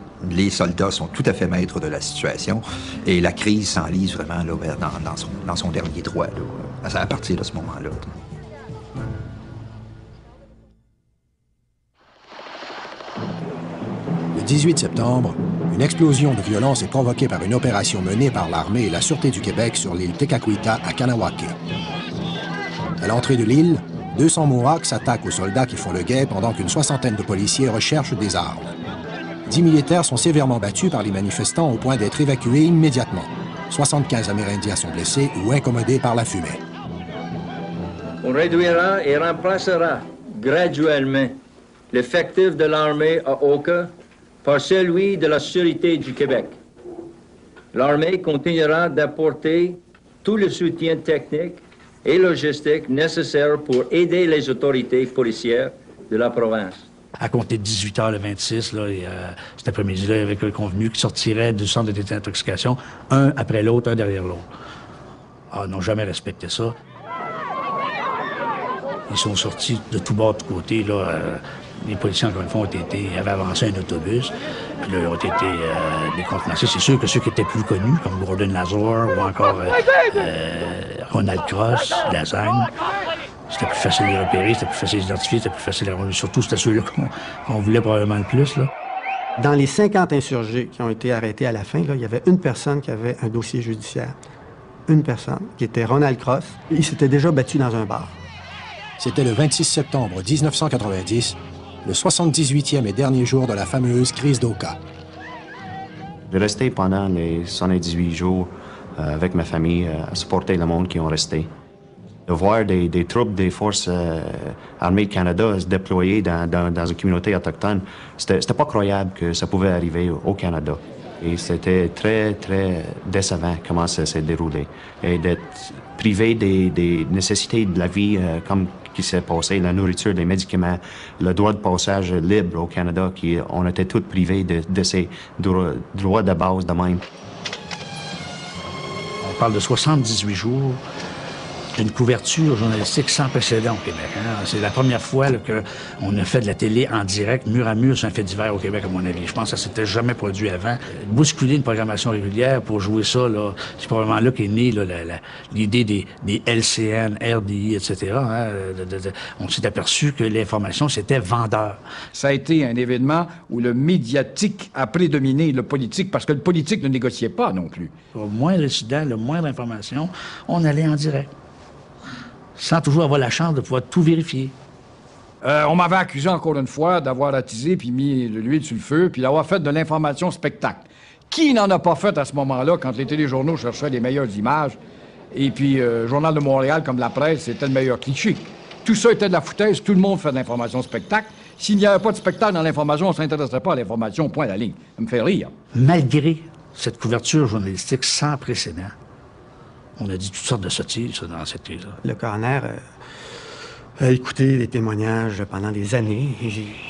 soldats sont tout à fait maîtres de la situation et la crise s'enlise vraiment là, dans son dernier droit là, à partir de ce moment-là. Le 18 septembre, une explosion de violence est provoquée par une opération menée par l'armée et la Sûreté du Québec sur l'île Tekakwitha à Kahnawake. À l'entrée de l'île, 200 Mohawks s'attaquent aux soldats qui font le guet pendant qu'une soixantaine de policiers recherchent des armes. 10 militaires sont sévèrement battus par les manifestants au point d'être évacués immédiatement. 75 Amérindiens sont blessés ou incommodés par la fumée. On réduira et remplacera graduellement l'effectif de l'armée à Oka par celui de la Sûreté du Québec. L'armée continuera d'apporter tout le soutien technique et logistique nécessaire pour aider les autorités policières de la province. À compter de 18h le 26, là, cet après-midi-là, avec le convenu qui sortirait du centre de désintoxication, un après l'autre, un derrière l'autre. Ah, ils n'ont jamais respecté ça. Ils sont sortis de tous bords, de tous côtés. Là, les policiers, encore une fois, avaient avancé un autobus. Puis là, ils ont été décontenancés. C'est sûr que ceux qui étaient plus connus, comme Gordon Lazor ou encore Ronald Cross, Lasagne, c'était plus facile de les repérer, c'était plus facile d'identifier, c'était plus facile à... Surtout, c'était ceux-là qu'on voulait probablement le plus, là. Dans les 50 insurgés qui ont été arrêtés à la fin, là, il y avait une personne qui avait un dossier judiciaire. Une personne, qui était Ronald Cross. Il s'était déjà battu dans un bar. C'était le 26 septembre 1990, le 78e et dernier jour de la fameuse crise d'Oka. J'ai resté pendant les 78 jours avec ma famille à supporter le monde qui ont resté. De voir des troupes des forces armées du Canada se déployer dans une communauté autochtone, c'était pas croyable que ça pouvait arriver au Canada. Et c'était très, très décevant comment ça s'est déroulé. Et d'être privé des nécessités de la vie comme qui s'est passé, la nourriture, les médicaments, le droit de passage libre au Canada, on était tous privés de ces droits de base de même. On parle de 78 jours d'une couverture journalistique sans précédent au Québec. Hein? C'est la première fois qu'on a fait de la télé en direct, mur à mur, sur un fait divers au Québec, à mon avis. Je pense que ça s'était jamais produit avant. Bousculer une programmation régulière pour jouer ça, là, c'est probablement là qu'est née l'idée des LCN, RDI, etc. Hein? On s'est aperçu que l'information, c'était vendeur. Ça a été un événement où le médiatique a prédominé le politique, parce que le politique ne négociait pas non plus. Au moindre incident, le moindre information, on allait en direct, sans toujours avoir la chance de pouvoir tout vérifier. On m'avait accusé encore une fois d'avoir attisé puis mis de l'huile sur le feu puis d'avoir fait de l'information spectacle. Qui n'en a pas fait à ce moment-là quand les téléjournaux cherchaient les meilleures images et puis Journal de Montréal comme La Presse, c'était le meilleur cliché. Tout ça était de la foutaise, tout le monde fait de l'information spectacle. S'il n'y avait pas de spectacle dans l'information, on ne s'intéresserait pas à l'information, point à la ligne. Ça me fait rire. Malgré cette couverture journalistique sans précédent, on a dit toutes sortes de sottises dans cette crise-là. Le coroner a écouté les témoignages pendant des années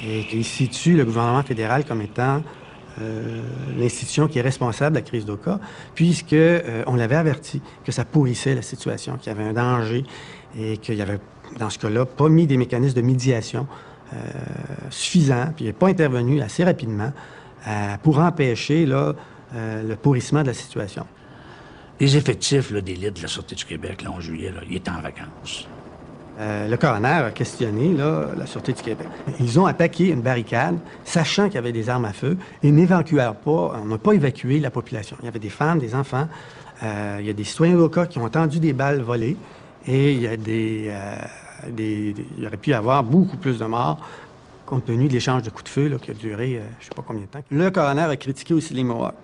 et il situe le gouvernement fédéral comme étant l'institution qui est responsable de la crise d'Oka, puisqu'on l'avait averti que ça pourrissait la situation, qu'il y avait un danger et qu'il y avait, dans ce cas-là, pas mis des mécanismes de médiation suffisants, puis il n'est pas intervenu assez rapidement pour empêcher le pourrissement de la situation. Les effectifs d'élite de la Sûreté du Québec, là, en juillet, là, ils étaient en vacances. Le coroner a questionné la Sûreté du Québec. Ils ont attaqué une barricade, sachant qu'il y avait des armes à feu, et n'évacuèrent pas, on n'a pas évacué la population. Il y avait des femmes, des enfants, il y a des citoyens d'Oka qui ont entendu des balles voler, et il y a il aurait pu y avoir beaucoup plus de morts, compte tenu de l'échange de coups de feu qui a duré je ne sais pas combien de temps. Le coroner a critiqué aussi les Mohawks,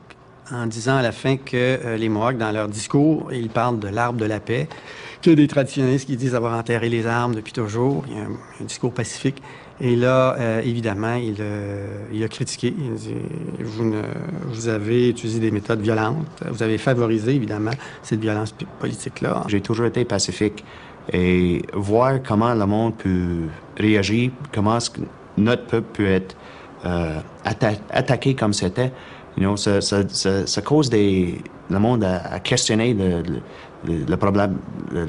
en disant à la fin que les Mohawks, dans leur discours, ils parlent de l'arbre de la paix, que des traditionnalistes qui disent avoir enterré les armes depuis toujours. Il y a un discours pacifique. Et là, évidemment, il a critiqué. Il a dit, vous avez utilisé des méthodes violentes. Vous avez favorisé, évidemment, cette violence politique-là. J'ai toujours été pacifique. Et voir comment le monde peut réagir, comment notre peuple peut être attaqué comme c'était, ça cause le monde à questionner le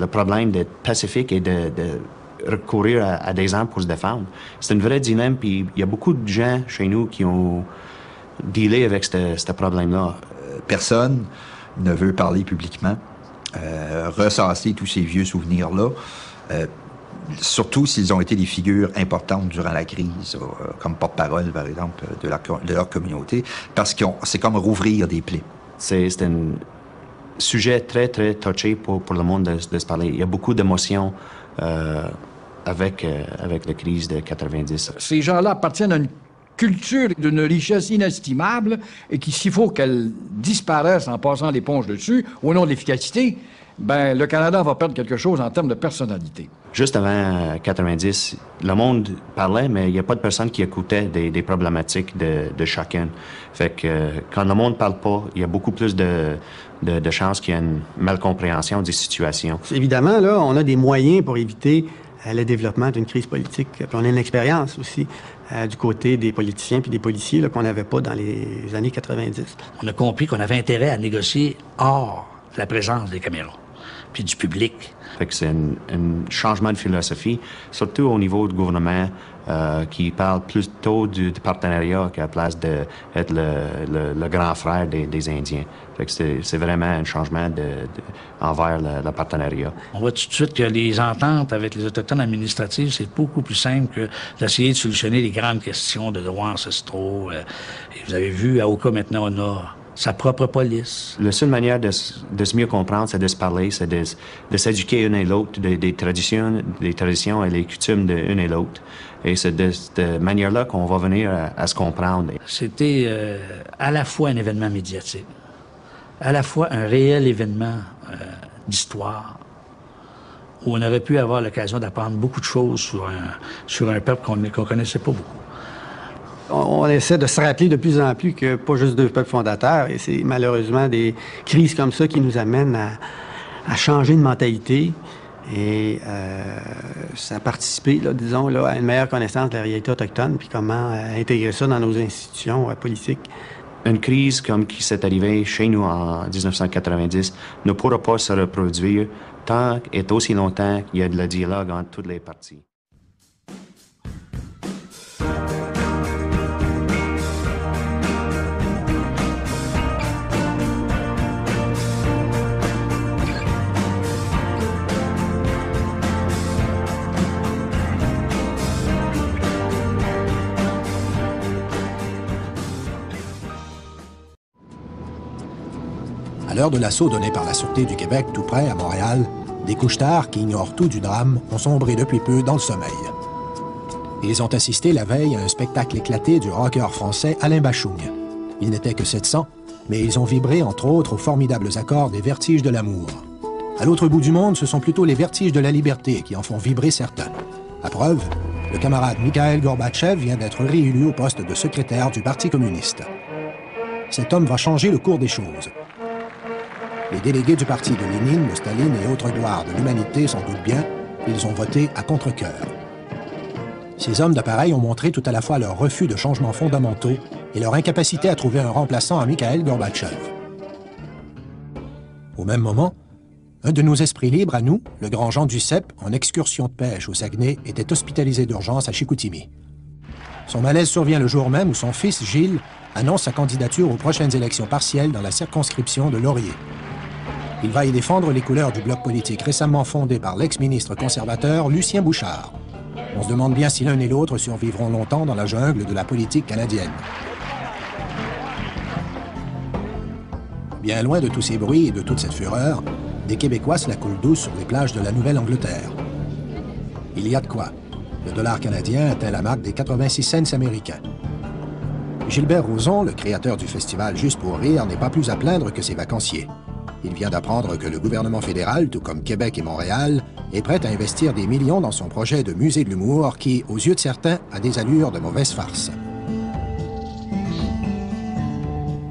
problème d'être pacifique et de recourir à des armes pour se défendre. C'est une vraie dilemme, puis il y a beaucoup de gens chez nous qui ont dealé avec ce problème-là. Personne ne veut parler publiquement, ressasser tous ces vieux souvenirs-là, surtout s'ils ont été des figures importantes durant la crise, comme porte-parole, par exemple, de leur communauté, parce que c'est comme rouvrir des plaies. C'est un sujet très, très touché pour le monde de se parler. Il y a beaucoup d'émotions avec la crise de 90. Ces gens-là appartiennent à une culture d'une richesse inestimable et s'il faut qu'elle disparaisse en passant l'éponge dessus, au nom de l'efficacité, ben le Canada va perdre quelque chose en termes de personnalité. Juste avant 90, le monde parlait, mais il n'y a pas de personne qui écoutait des problématiques de chacun. Fait que quand le monde ne parle pas, il y a beaucoup plus de chances qu'il y ait une malcompréhension des situations. Évidemment, là, on a des moyens pour éviter le développement d'une crise politique. Puis on a une expérience aussi du côté des politiciens puis des policiers qu'on n'avait pas dans les années 90. On a compris qu'on avait intérêt à négocier hors la présence des caméras puis du public. Fait que c'est un changement de philosophie, surtout au niveau du gouvernement, qui parle plutôt du partenariat qu'à la place d'être le grand frère des Indiens. Fait que c'est vraiment un changement envers le partenariat. On voit tout de suite que les ententes avec les Autochtones administratifs, c'est beaucoup plus simple que d'essayer de solutionner les grandes questions de droits ancestraux. Et vous avez vu, à Oka, maintenant, on a sa propre police. La seule manière de se mieux comprendre, c'est de se parler, c'est de s'éduquer une et l'autre des traditions et les coutumes de une et l'autre. Et c'est de cette manière-là qu'on va venir à se comprendre. C'était à la fois un événement médiatique, à la fois un réel événement d'histoire, où on aurait pu avoir l'occasion d'apprendre beaucoup de choses sur un peuple qu'on connaissait pas beaucoup. On essaie de se rappeler de plus en plus que pas juste deux peuples fondateurs, et c'est malheureusement des crises comme ça qui nous amènent à changer de mentalité, Et ça a participé, là, disons, là, à une meilleure connaissance de la réalité autochtone, puis comment intégrer ça dans nos institutions politiques. Une crise comme qui s'est arrivée chez nous en 1990 ne pourra pas se reproduire tant et aussi longtemps qu'il y a de la dialogue entre toutes les parties. À l'heure de l'assaut donné par la Sûreté du Québec tout près, à Montréal, des couche-tards qui ignorent tout du drame ont sombré depuis peu dans le sommeil. Ils ont assisté la veille à un spectacle éclaté du rocker français Alain Bachung. Ils n'étaient que 700, mais ils ont vibré entre autres aux formidables accords des Vertiges de l'amour. À l'autre bout du monde, ce sont plutôt les Vertiges de la liberté qui en font vibrer certains. À preuve, le camarade Mikhail Gorbatchev vient d'être réélu au poste de secrétaire du Parti communiste. Cet homme va changer le cours des choses. Les délégués du parti de Lénine, de Staline et autres gloires de l'humanité s'en doutent bien, ils ont voté à contre-cœur. Ces hommes d'appareil ont montré tout à la fois leur refus de changements fondamentaux et leur incapacité à trouver un remplaçant à Mikhail Gorbatchev. Au même moment, un de nos esprits libres à nous, le grand Jean Duceppe, en excursion de pêche au Saguenay, était hospitalisé d'urgence à Chicoutimi. Son malaise survient le jour même où son fils, Gilles, annonce sa candidature aux prochaines élections partielles dans la circonscription de Laurier. Il va y défendre les couleurs du bloc politique récemment fondé par l'ex-ministre conservateur Lucien Bouchard. On se demande bien si l'un et l'autre survivront longtemps dans la jungle de la politique canadienne. Bien loin de tous ces bruits et de toute cette fureur, des Québécois se la coulent douce sur les plages de la Nouvelle-Angleterre. Il y a de quoi. Le dollar canadien atteint la marque des 86 cents américains. Gilbert Rozon, le créateur du festival Juste pour rire, n'est pas plus à plaindre que ses vacanciers. Il vient d'apprendre que le gouvernement fédéral, tout comme Québec et Montréal, est prêt à investir des millions dans son projet de musée de l'humour qui, aux yeux de certains, a des allures de mauvaise farce.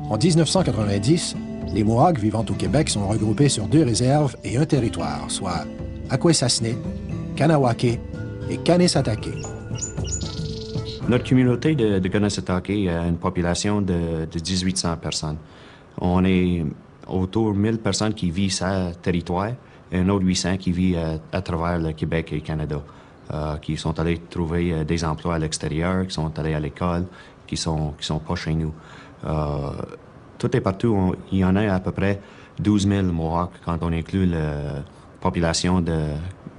En 1990, les Mohawks vivant au Québec sont regroupés sur 2 réserves et un territoire, soit Akwesasne, Kanawake et Kanesatake. Notre communauté de Kanesatake a une population de 1800 personnes. On est autour de 1000 personnes qui vivent sur le territoire et un autre 800 qui vivent à travers le Québec et le Canada, qui sont allés trouver des emplois à l'extérieur, qui sont allés à l'école, qui sont pas chez nous. Tout est partout. Il y en a à peu près 12 000 Mohawks quand on inclut la population de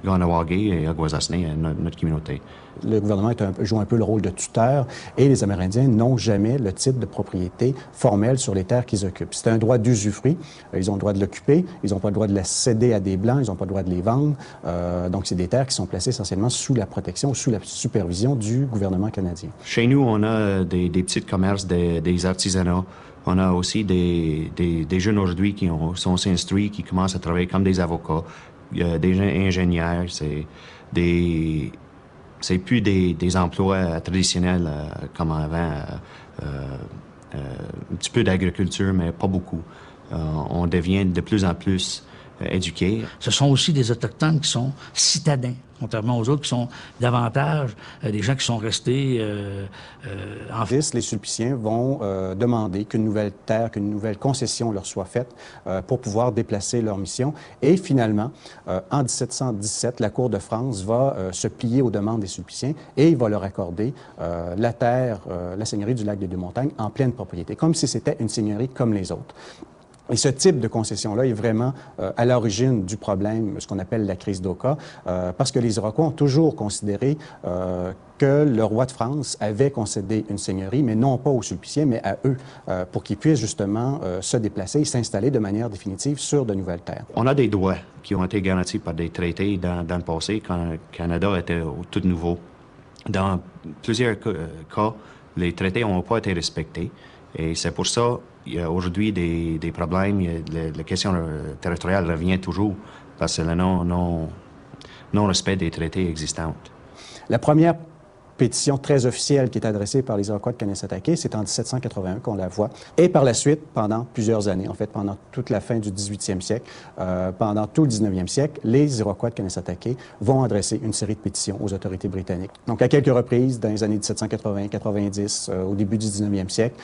Kahnawake et Akwesasne, notre communauté. Le gouvernement joue un peu le rôle de tuteur et les Amérindiens n'ont jamais le titre de propriété formelle sur les terres qu'ils occupent. C'est un droit d'usufruit. Ils ont le droit de l'occuper. Ils n'ont pas le droit de la céder à des Blancs. Ils n'ont pas le droit de les vendre. Donc, c'est des terres qui sont placées essentiellement sous la protection, sous la supervision du gouvernement canadien. Chez nous, on a des petits commerces, des artisanats. On a aussi des jeunes aujourd'hui qui sont instruits, qui commencent à travailler comme des avocats, des ingénieurs. C'est plus des emplois traditionnels comme avant, un petit peu d'agriculture, mais pas beaucoup. On devient de plus en plus éduqués. Ce sont aussi des Autochtones qui sont citadins, contrairement aux autres qui sont davantage des gens qui sont restés en ville. Les Sulpiciens vont demander qu'une nouvelle terre, qu'une nouvelle concession leur soit faite pour pouvoir déplacer leur mission. Et finalement, en 1717, la Cour de France va se plier aux demandes des Sulpiciens et il va leur accorder la terre, la seigneurie du lac des Deux-Montagnes en pleine propriété, comme si c'était une seigneurie comme les autres. Et ce type de concession-là est vraiment à l'origine du problème, ce qu'on appelle la crise d'Oka, parce que les Iroquois ont toujours considéré que le roi de France avait concédé une seigneurie, mais non pas aux Sulpiciens, mais à eux, pour qu'ils puissent justement se déplacer et s'installer de manière définitive sur de nouvelles terres. On a des droits qui ont été garantis par des traités dans le passé, quand le Canada était tout nouveau. Dans plusieurs cas, les traités n'ont pas été respectés. Et c'est pour ça qu'il y a aujourd'hui des problèmes. La question territoriale revient toujours parce que le non-respect des traités existants. La première pétition très officielle qui est adressée par les Iroquois de Kanesatake. C'est en 1781 qu'on la voit. Et par la suite, pendant plusieurs années, en fait, pendant toute la fin du 18e siècle, pendant tout le 19e siècle, les Iroquois de Kanesatake vont adresser une série de pétitions aux autorités britanniques. Donc, à quelques reprises, dans les années 1780-90, au début du 19e siècle,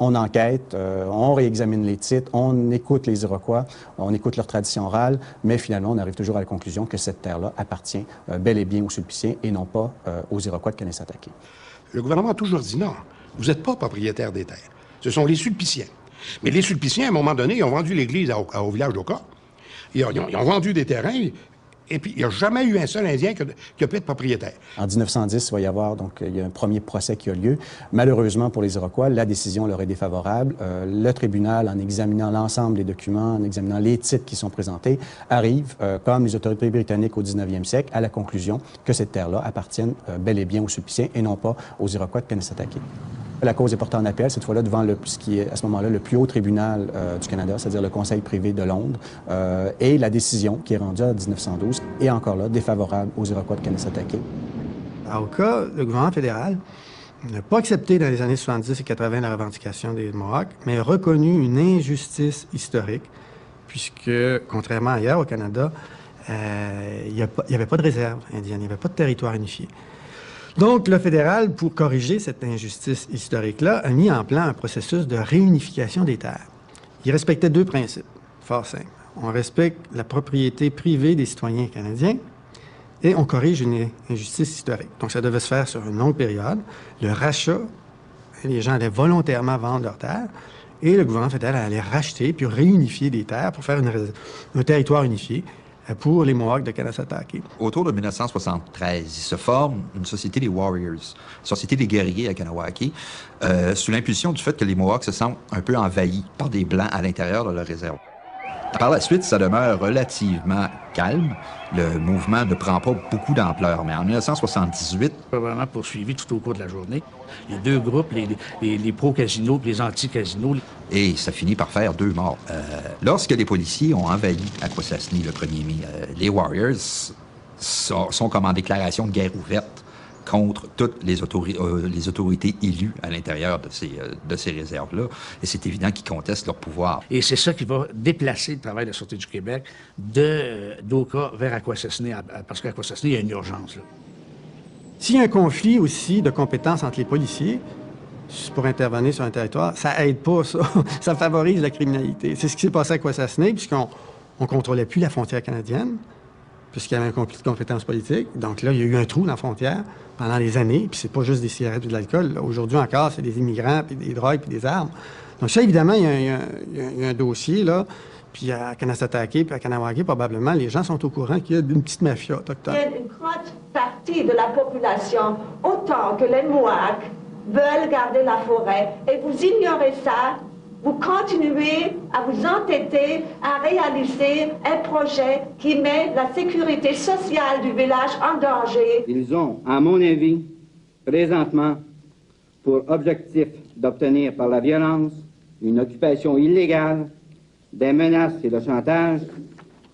on enquête, on réexamine les titres, on écoute les Iroquois, on écoute leur tradition orale, mais finalement, on arrive toujours à la conclusion que cette terre-là appartient bel et bien aux Sulpiciens et non pas aux Iroquois de Kanesatake. Le gouvernement a toujours dit non, vous n'êtes pas propriétaire des terres. Ce sont les Sulpiciens. Mais les Sulpiciens, à un moment donné, ils ont vendu l'église au village d'Oka. Ils ont vendu des terrains, et puis il n'y a jamais eu un seul Indien qui a pu être propriétaire. En 1910, il y a un premier procès qui a lieu. Malheureusement pour les Iroquois, la décision leur est défavorable. Le tribunal, en examinant l'ensemble des documents, en examinant les titres qui sont présentés, arrive, comme les autorités britanniques au 19e siècle, à la conclusion que cette terre-là appartienne bel et bien aux Sulpiciens et non pas aux Iroquois de Kanesatake. La cause est portée en appel, cette fois-là, devant ce qui est, à ce moment-là, le plus haut tribunal du Canada, c'est-à-dire le Conseil privé de Londres. Et la décision, qui est rendue en 1912, est encore là, défavorable aux Iroquois de Kanesatake. À Oka, le gouvernement fédéral n'a pas accepté dans les années 70 et 80 la revendication des Mohawks, mais a reconnu une injustice historique, puisque, contrairement à ailleurs au Canada, il n'y avait pas de réserve indienne, il n'y avait pas de territoire unifié. Donc, le fédéral, pour corriger cette injustice historique-là, a mis en place un processus de réunification des terres. Il respectait deux principes, fort simples. On respecte la propriété privée des citoyens canadiens et on corrige une injustice historique. Donc, ça devait se faire sur une longue période. Le rachat, les gens allaient volontairement vendre leurs terres et le gouvernement fédéral allait racheter puis réunifier des terres pour faire un territoire unifié pour les Mohawks de Kanesatake. Autour de 1973, il se forme une société des Warriors, société des guerriers à Kanawake, sous l'impulsion du fait que les Mohawks se sentent un peu envahis par des Blancs à l'intérieur de leur réserve. Par la suite, ça demeure relativement calme. Le mouvement ne prend pas beaucoup d'ampleur, mais en 1978... Vraiment poursuivi tout au cours de la journée. Il y a deux groupes, les pro-casinos et les anti-casinos. Et ça finit par faire 2 morts. Lorsque les policiers ont envahi Akwesasne le 1er mai, les Warriors sont comme en déclaration de guerre ouverte contre toutes les autorités élues à l'intérieur de ces réserves-là. Et c'est évident qu'ils contestent leur pouvoir. Et c'est ça qui va déplacer le travail de la Sûreté du Québec d'Oka vers Akwesasne, parce qu'à Akwesasne, il y a une urgence, là. S'il y a un conflit aussi de compétences entre les policiers pour intervenir sur un territoire, ça aide pas, ça. Ça favorise la criminalité. C'est ce qui s'est passé à Akwesasne, puisqu'on ne contrôlait plus la frontière canadienne, puisqu'il y avait un conflit de compétences politiques. Donc là, il y a eu un trou dans la frontière pendant des années, puis c'est pas juste des cigarettes ou de l'alcool. Aujourd'hui encore, c'est des immigrants, puis des drogues, puis des armes. Donc ça, évidemment, il y a un dossier, là, puis à Kanesatake, puis à Kanawake, probablement, les gens sont au courant qu'il y a une petite mafia autochtone. Il y a une grande partie de la population, autant que les Mohawks, veulent garder la forêt, et vous ignorez ça. Vous continuez à vous entêter à réaliser un projet qui met la sécurité sociale du village en danger. Ils ont, à mon avis, présentement, pour objectif d'obtenir par la violence une occupation illégale, des menaces et le chantage,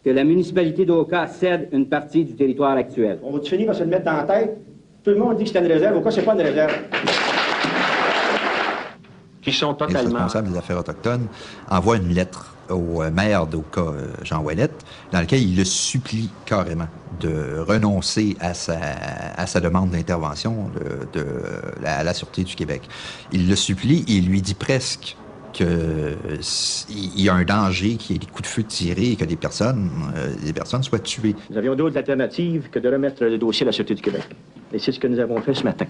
que la municipalité d'Oka cède une partie du territoire actuel. On va finir par se le mettre dans la tête. Tout le monde dit que c'est une réserve. Oka, c'est pas une réserve. Qui sont totalement... Les responsables des affaires autochtones envoient une lettre au maire d'Oka, Jean Ouellette, dans laquelle il le supplie carrément de renoncer à sa demande d'intervention à la Sûreté du Québec. Il le supplie et il lui dit presque qu'il y a un danger, qu'il y ait des coups de feu tirés et que des personnes soient tuées. Nous avions d'autres alternatives que de remettre le dossier à la Sûreté du Québec. Et c'est ce que nous avons fait ce matin.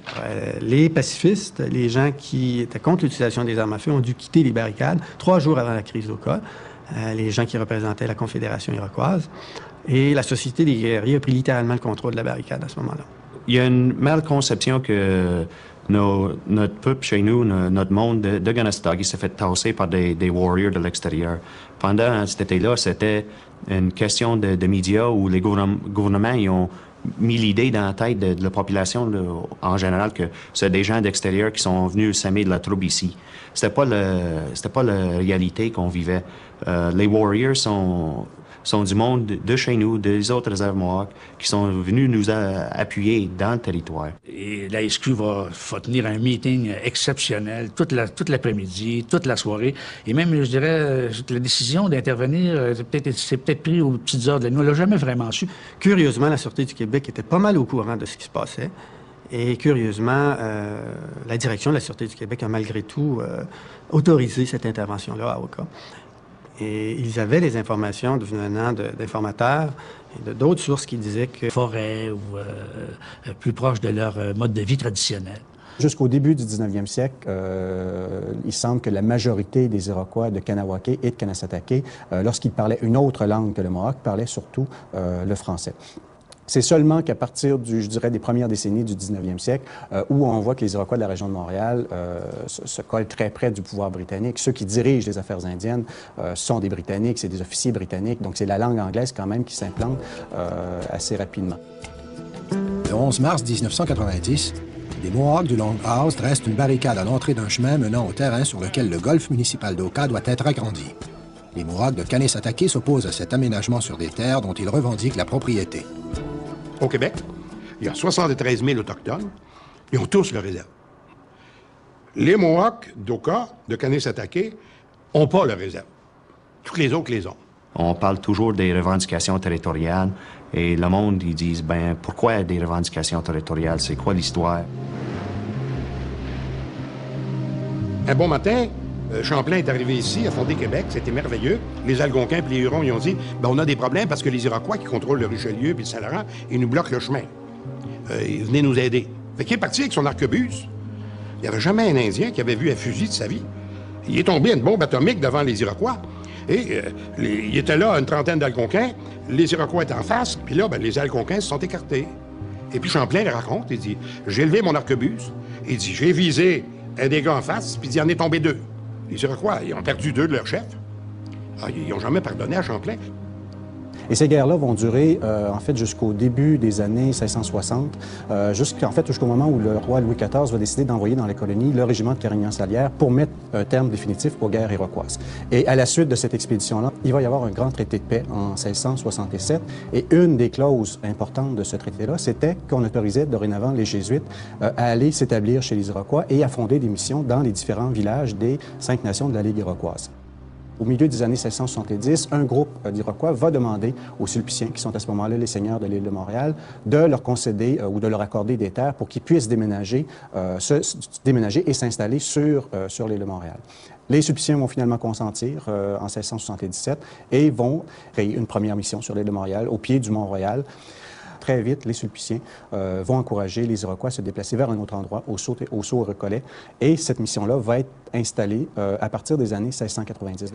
Les pacifistes, les gens qui étaient contre l'utilisation des armes à feu, ont dû quitter les barricades 3 jours avant la crise d'Oka. Les gens qui représentaient la Confédération iroquoise. Et la Société des guerriers a pris littéralement le contrôle de la barricade à ce moment-là. Il y a une malconception que notre peuple chez nous, notre monde de Kanesatake s'est fait tasser par des warriors de l'extérieur. Pendant cet été-là, c'était une question de médias où les gouvernements ils ont mis l'idée dans la tête de la population en général que c'est des gens d'extérieur qui sont venus semer de la trouble ici. C'était pas la réalité qu'on vivait. Les Warriors sont du monde de chez nous, des autres réserves Mohawk, qui sont venus nous appuyer dans le territoire. Et la SQ va tenir un meeting exceptionnel toute l'après-midi, toute la soirée. Et même, je dirais, la décision d'intervenir, c'est peut-être pris aux petites heures de la nuit. On l'a jamais vraiment su. Curieusement, la Sûreté du Québec était pas mal au courant de ce qui se passait. Et curieusement, la direction de la Sûreté du Québec a malgré tout autorisé cette intervention-là à Oka. Et ils avaient les informations venant d'informateurs et d'autres sources qui disaient que... Forêt ou plus proche de leur mode de vie traditionnel. Jusqu'au début du 19e siècle, il semble que la majorité des Iroquois de Kanawake et de Kanasatake, lorsqu'ils parlaient une autre langue que le Mohawk, parlaient surtout le français. C'est seulement qu'à partir, je dirais, des premières décennies du 19e siècle, où on voit que les Iroquois de la région de Montréal se collent très près du pouvoir britannique. Ceux qui dirigent les affaires indiennes sont des Britanniques, c'est des officiers britanniques, donc c'est la langue anglaise quand même qui s'implante assez rapidement. Le 11 mars 1990, les Mohawks du Longhouse dressent une barricade à l'entrée d'un chemin menant au terrain sur lequel le golfe municipal d'Oka doit être agrandi. Les Mohawks de Kanasatake s'opposent à cet aménagement sur des terres dont ils revendiquent la propriété. Au Québec, il y a 73 000 Autochtones. Ils ont tous leur réserve. Les Mohawks d'Oka, de Kanasatake, n'ont pas leur réserve. Toutes les autres les ont. On parle toujours des revendications territoriales et le monde, ils disent, ben pourquoi des revendications territoriales? C'est quoi l'histoire? Un bon matin, Champlain est arrivé ici, a fondé Québec, c'était merveilleux. Les Algonquins et les Hurons, ils ont dit, ben, on a des problèmes parce que les Iroquois qui contrôlent le Richelieu puis le Saint-Laurent, ils nous bloquent le chemin. Venez nous aider. Fait qu'il est parti avec son arquebuse. Il n'y avait jamais un Indien qui avait vu un fusil de sa vie. Il est tombé à une bombe atomique devant les Iroquois. Et il était là, une trentaine d'Algonquins. Les Iroquois étaient en face, puis là, ben, les Algonquins se sont écartés. Et puis Champlain le raconte, il dit, j'ai levé mon arquebuse. Il dit, j'ai visé un des gars en face, puis il en est tombé deux. Les Iroquois, ils ont perdu deux de leurs chefs. Ah, ils n'ont jamais pardonné à Champlain. Et ces guerres-là vont durer, en fait, jusqu'au début des années 1660, jusqu'au moment où le roi Louis XIV va décider d'envoyer dans les colonies le régiment de Carignan-Salière pour mettre un terme définitif aux guerres iroquoises. Et à la suite de cette expédition-là, il va y avoir un grand traité de paix en 1667. Et une des clauses importantes de ce traité-là, c'était qu'on autorisait dorénavant les Jésuites à aller s'établir chez les Iroquois et à fonder des missions dans les différents villages des 5 nations de la Ligue iroquoise. Au milieu des années 1670, un groupe d'Iroquois va demander aux Sulpiciens, qui sont à ce moment-là les seigneurs de l'île de Montréal, de leur concéder ou de leur accorder des terres pour qu'ils puissent déménager et s'installer sur l'île de Montréal. Les Sulpiciens vont finalement consentir en 1677 et vont créer une première mission sur l'île de Montréal, au pied du Mont-Royal. Très vite, les Sulpiciens vont encourager les Iroquois à se déplacer vers un autre endroit, au Sault-Recollet. Et cette mission-là va être installée à partir des années 1690.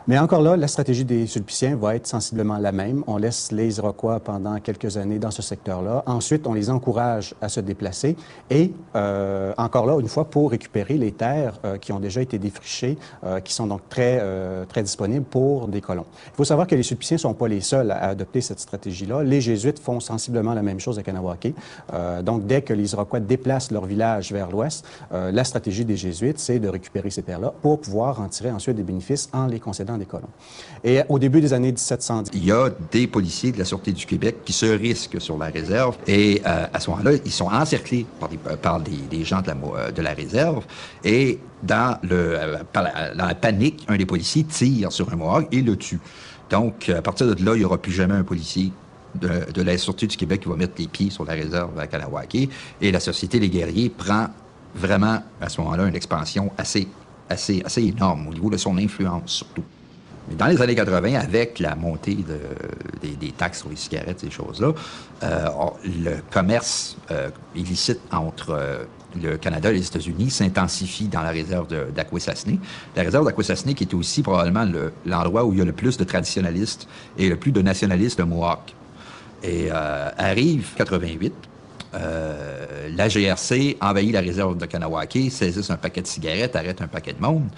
Mais encore là, la stratégie des Sulpiciens va être sensiblement la même. On laisse les Iroquois pendant quelques années dans ce secteur-là. Ensuite, on les encourage à se déplacer. Et encore là, une fois, pour récupérer les terres qui ont déjà été défrichées, qui sont donc très disponibles pour des colons. Il faut savoir que les Sulpiciens ne sont pas les seuls à adopter cette stratégie-là. Les Jésuites font sensiblement la même chose à Kanawake. Donc, dès que les Iroquois déplacent leur village vers l'ouest, la stratégie des Jésuites, c'est de récupérer ces terres-là pour pouvoir en tirer ensuite des bénéfices en les concédant des colons. Et au début des années 1710... Il y a des policiers de la Sûreté du Québec qui se risquent sur la réserve et à ce moment-là, ils sont encerclés par des gens de la réserve et dans la panique, un des policiers tire sur un Mohawk et le tue. Donc, à partir de là, il n'y aura plus jamais un policier de la Sûreté du Québec qui va mettre les pieds sur la réserve à Kanawake et la Société des guerriers prend vraiment, à ce moment-là, une expansion assez énorme au niveau de son influence, surtout. Mais dans les années 80, avec la montée des taxes sur les cigarettes, ces choses-là, le commerce illicite entre le Canada et les États-Unis s'intensifie dans la réserve d'Akwesasne. La réserve d'Akwesasne qui est aussi probablement l'endroit où il y a le plus de traditionalistes et le plus de nationalistes Mohawks. Et arrive 88, la GRC envahit la réserve de Kanawake, saisissent un paquet de cigarettes, arrête un paquet de monde.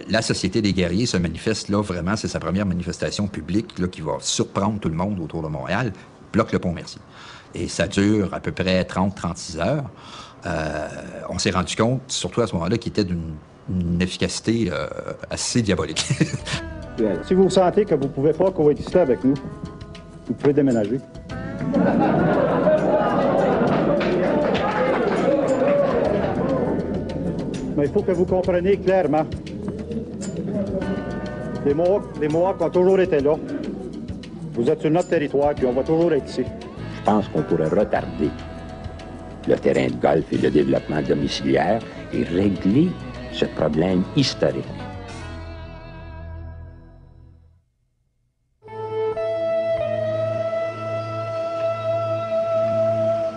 La Société des guerriers se manifeste là, vraiment, c'est sa première manifestation publique là, qui va surprendre tout le monde autour de Montréal, bloque le Pont-Mercier. Et ça dure à peu près 30-36 heures. On s'est rendu compte, surtout à ce moment-là, qu'il était d'une efficacité assez diabolique. actuelle. Si vous sentez que vous ne pouvez pas coexister avec nous, vous pouvez déménager. Mais il faut que vous compreniez clairement. Les Mohawks ont toujours été là. Vous êtes sur notre territoire, puis on va toujours être ici. Je pense qu'on pourrait retarder le terrain de golf et le développement domiciliaire et régler ce problème historique.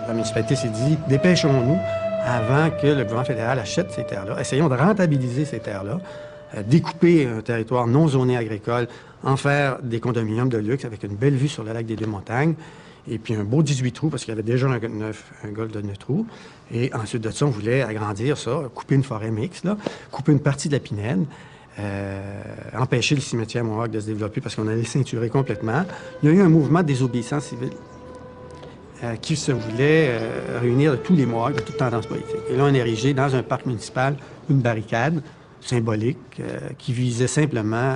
La municipalité s'est dit, dépêchons-nous avant que le gouvernement fédéral achète ces terres-là. Essayons de rentabiliser ces terres-là, découper un territoire non zoné agricole, en faire des condominiums de luxe avec une belle vue sur le lac des Deux-Montagnes, et puis un beau 18 trous, parce qu'il y avait déjà un golf de 9 trous. Et ensuite de ça, on voulait agrandir ça, couper une forêt mixte, là, couper une partie de la Pinède, empêcher le cimetière Mohawk de se développer parce qu'on allait ceinturer complètement. Il y a eu un mouvement de désobéissance civile qui se voulait réunir de tous les Mohawks, de toute tendance politique. Et là, on a érigé dans un parc municipal une barricade symbolique qui visait simplement,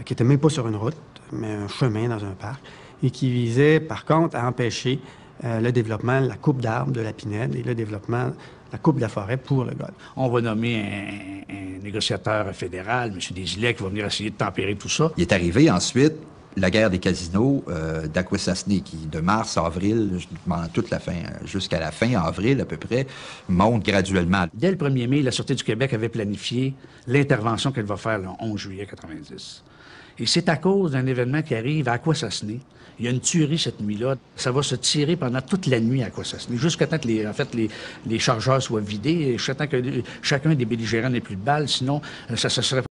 qui n'était même pas sur une route, mais un chemin dans un parc, et qui visait, par contre, à empêcher le développement, la coupe d'arbres de la Pinède et le développement, la coupe de la forêt pour le golf. On va nommer un négociateur fédéral, M. Desilets, qui va venir essayer de tempérer tout ça. Il est arrivé ensuite la guerre des casinos d'Akwesasne, qui de mars à avril, pendant toute la fin, jusqu'à la fin avril à peu près, monte graduellement. Dès le 1er mai, la Sûreté du Québec avait planifié l'intervention qu'elle va faire le 11 juillet 90. Et c'est à cause d'un événement qui arrive à Akwesasne. Il y a une tuerie cette nuit-là. Ça va se tirer pendant toute la nuit à Akwesasne, jusqu'à temps que les chargeurs soient vidés, jusqu'à temps que chacun des belligérants n'ait plus de balles. Sinon, ça se serait